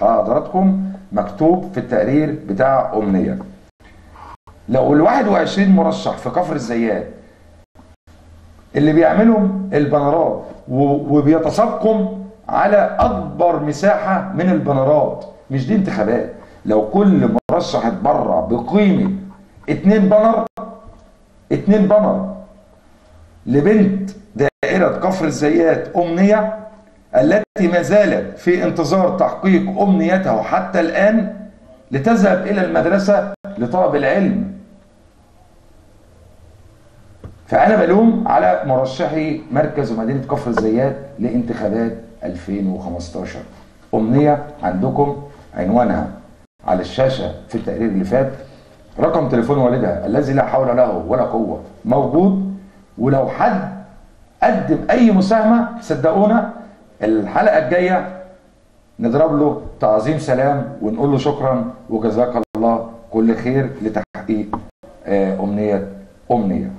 حضراتكم مكتوب في التقرير بتاع امنيه. لو ال 21 مرشح في كفر الزيات اللي بيعملهم البنرات وبيتسابقوا على اكبر مساحه من البنرات، مش دي انتخابات، لو كل مرشح اتبرع بقيمه 2 بنر لبنت دائره كفر الزيات امنيه التي ما زالت في انتظار تحقيق امنيتها حتى الان لتذهب الى المدرسه لطلب العلم. فانا بلوم على مرشحي مركز ومدينه كفر الزيات لانتخابات 2015. امنيه عندكم عنوانها على الشاشه في التقرير اللي فات، رقم تليفون والدها الذي لا حول له ولا قوه موجود. ولو حد قدم اي مساهمه صدقونا الحلقه الجايه نضرب له تعظيم سلام ونقول له شكرا وجزاك الله كل خير لتحقيق امنيه.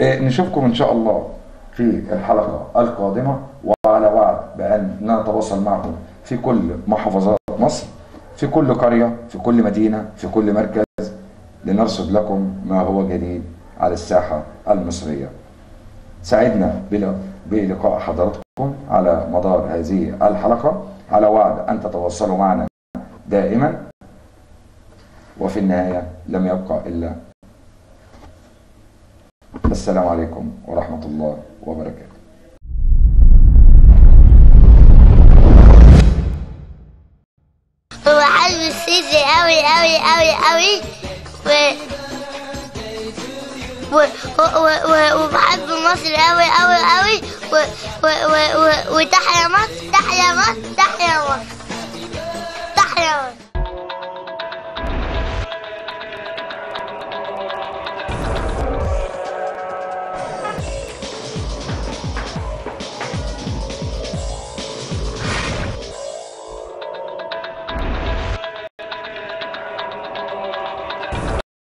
نشوفكم ان شاء الله في الحلقه القادمه، وعلى وعد بان نتواصل معكم في كل محافظات مصر، في كل قريه، في كل مدينه، في كل مركز، لنرصد لكم ما هو جديد على الساحه المصريه. سعدنا بلقاء حضراتكم على مدار هذه الحلقه، على وعد ان تتواصلوا معنا دائما، وفي النهايه لم يبقى الا السلام عليكم ورحمه الله وبركاته. وبحب السيدي قوي قوي قوي قوي وبحب مصر قوي قوي قوي وتحيا مصر تحيا مصر تحيا مصر.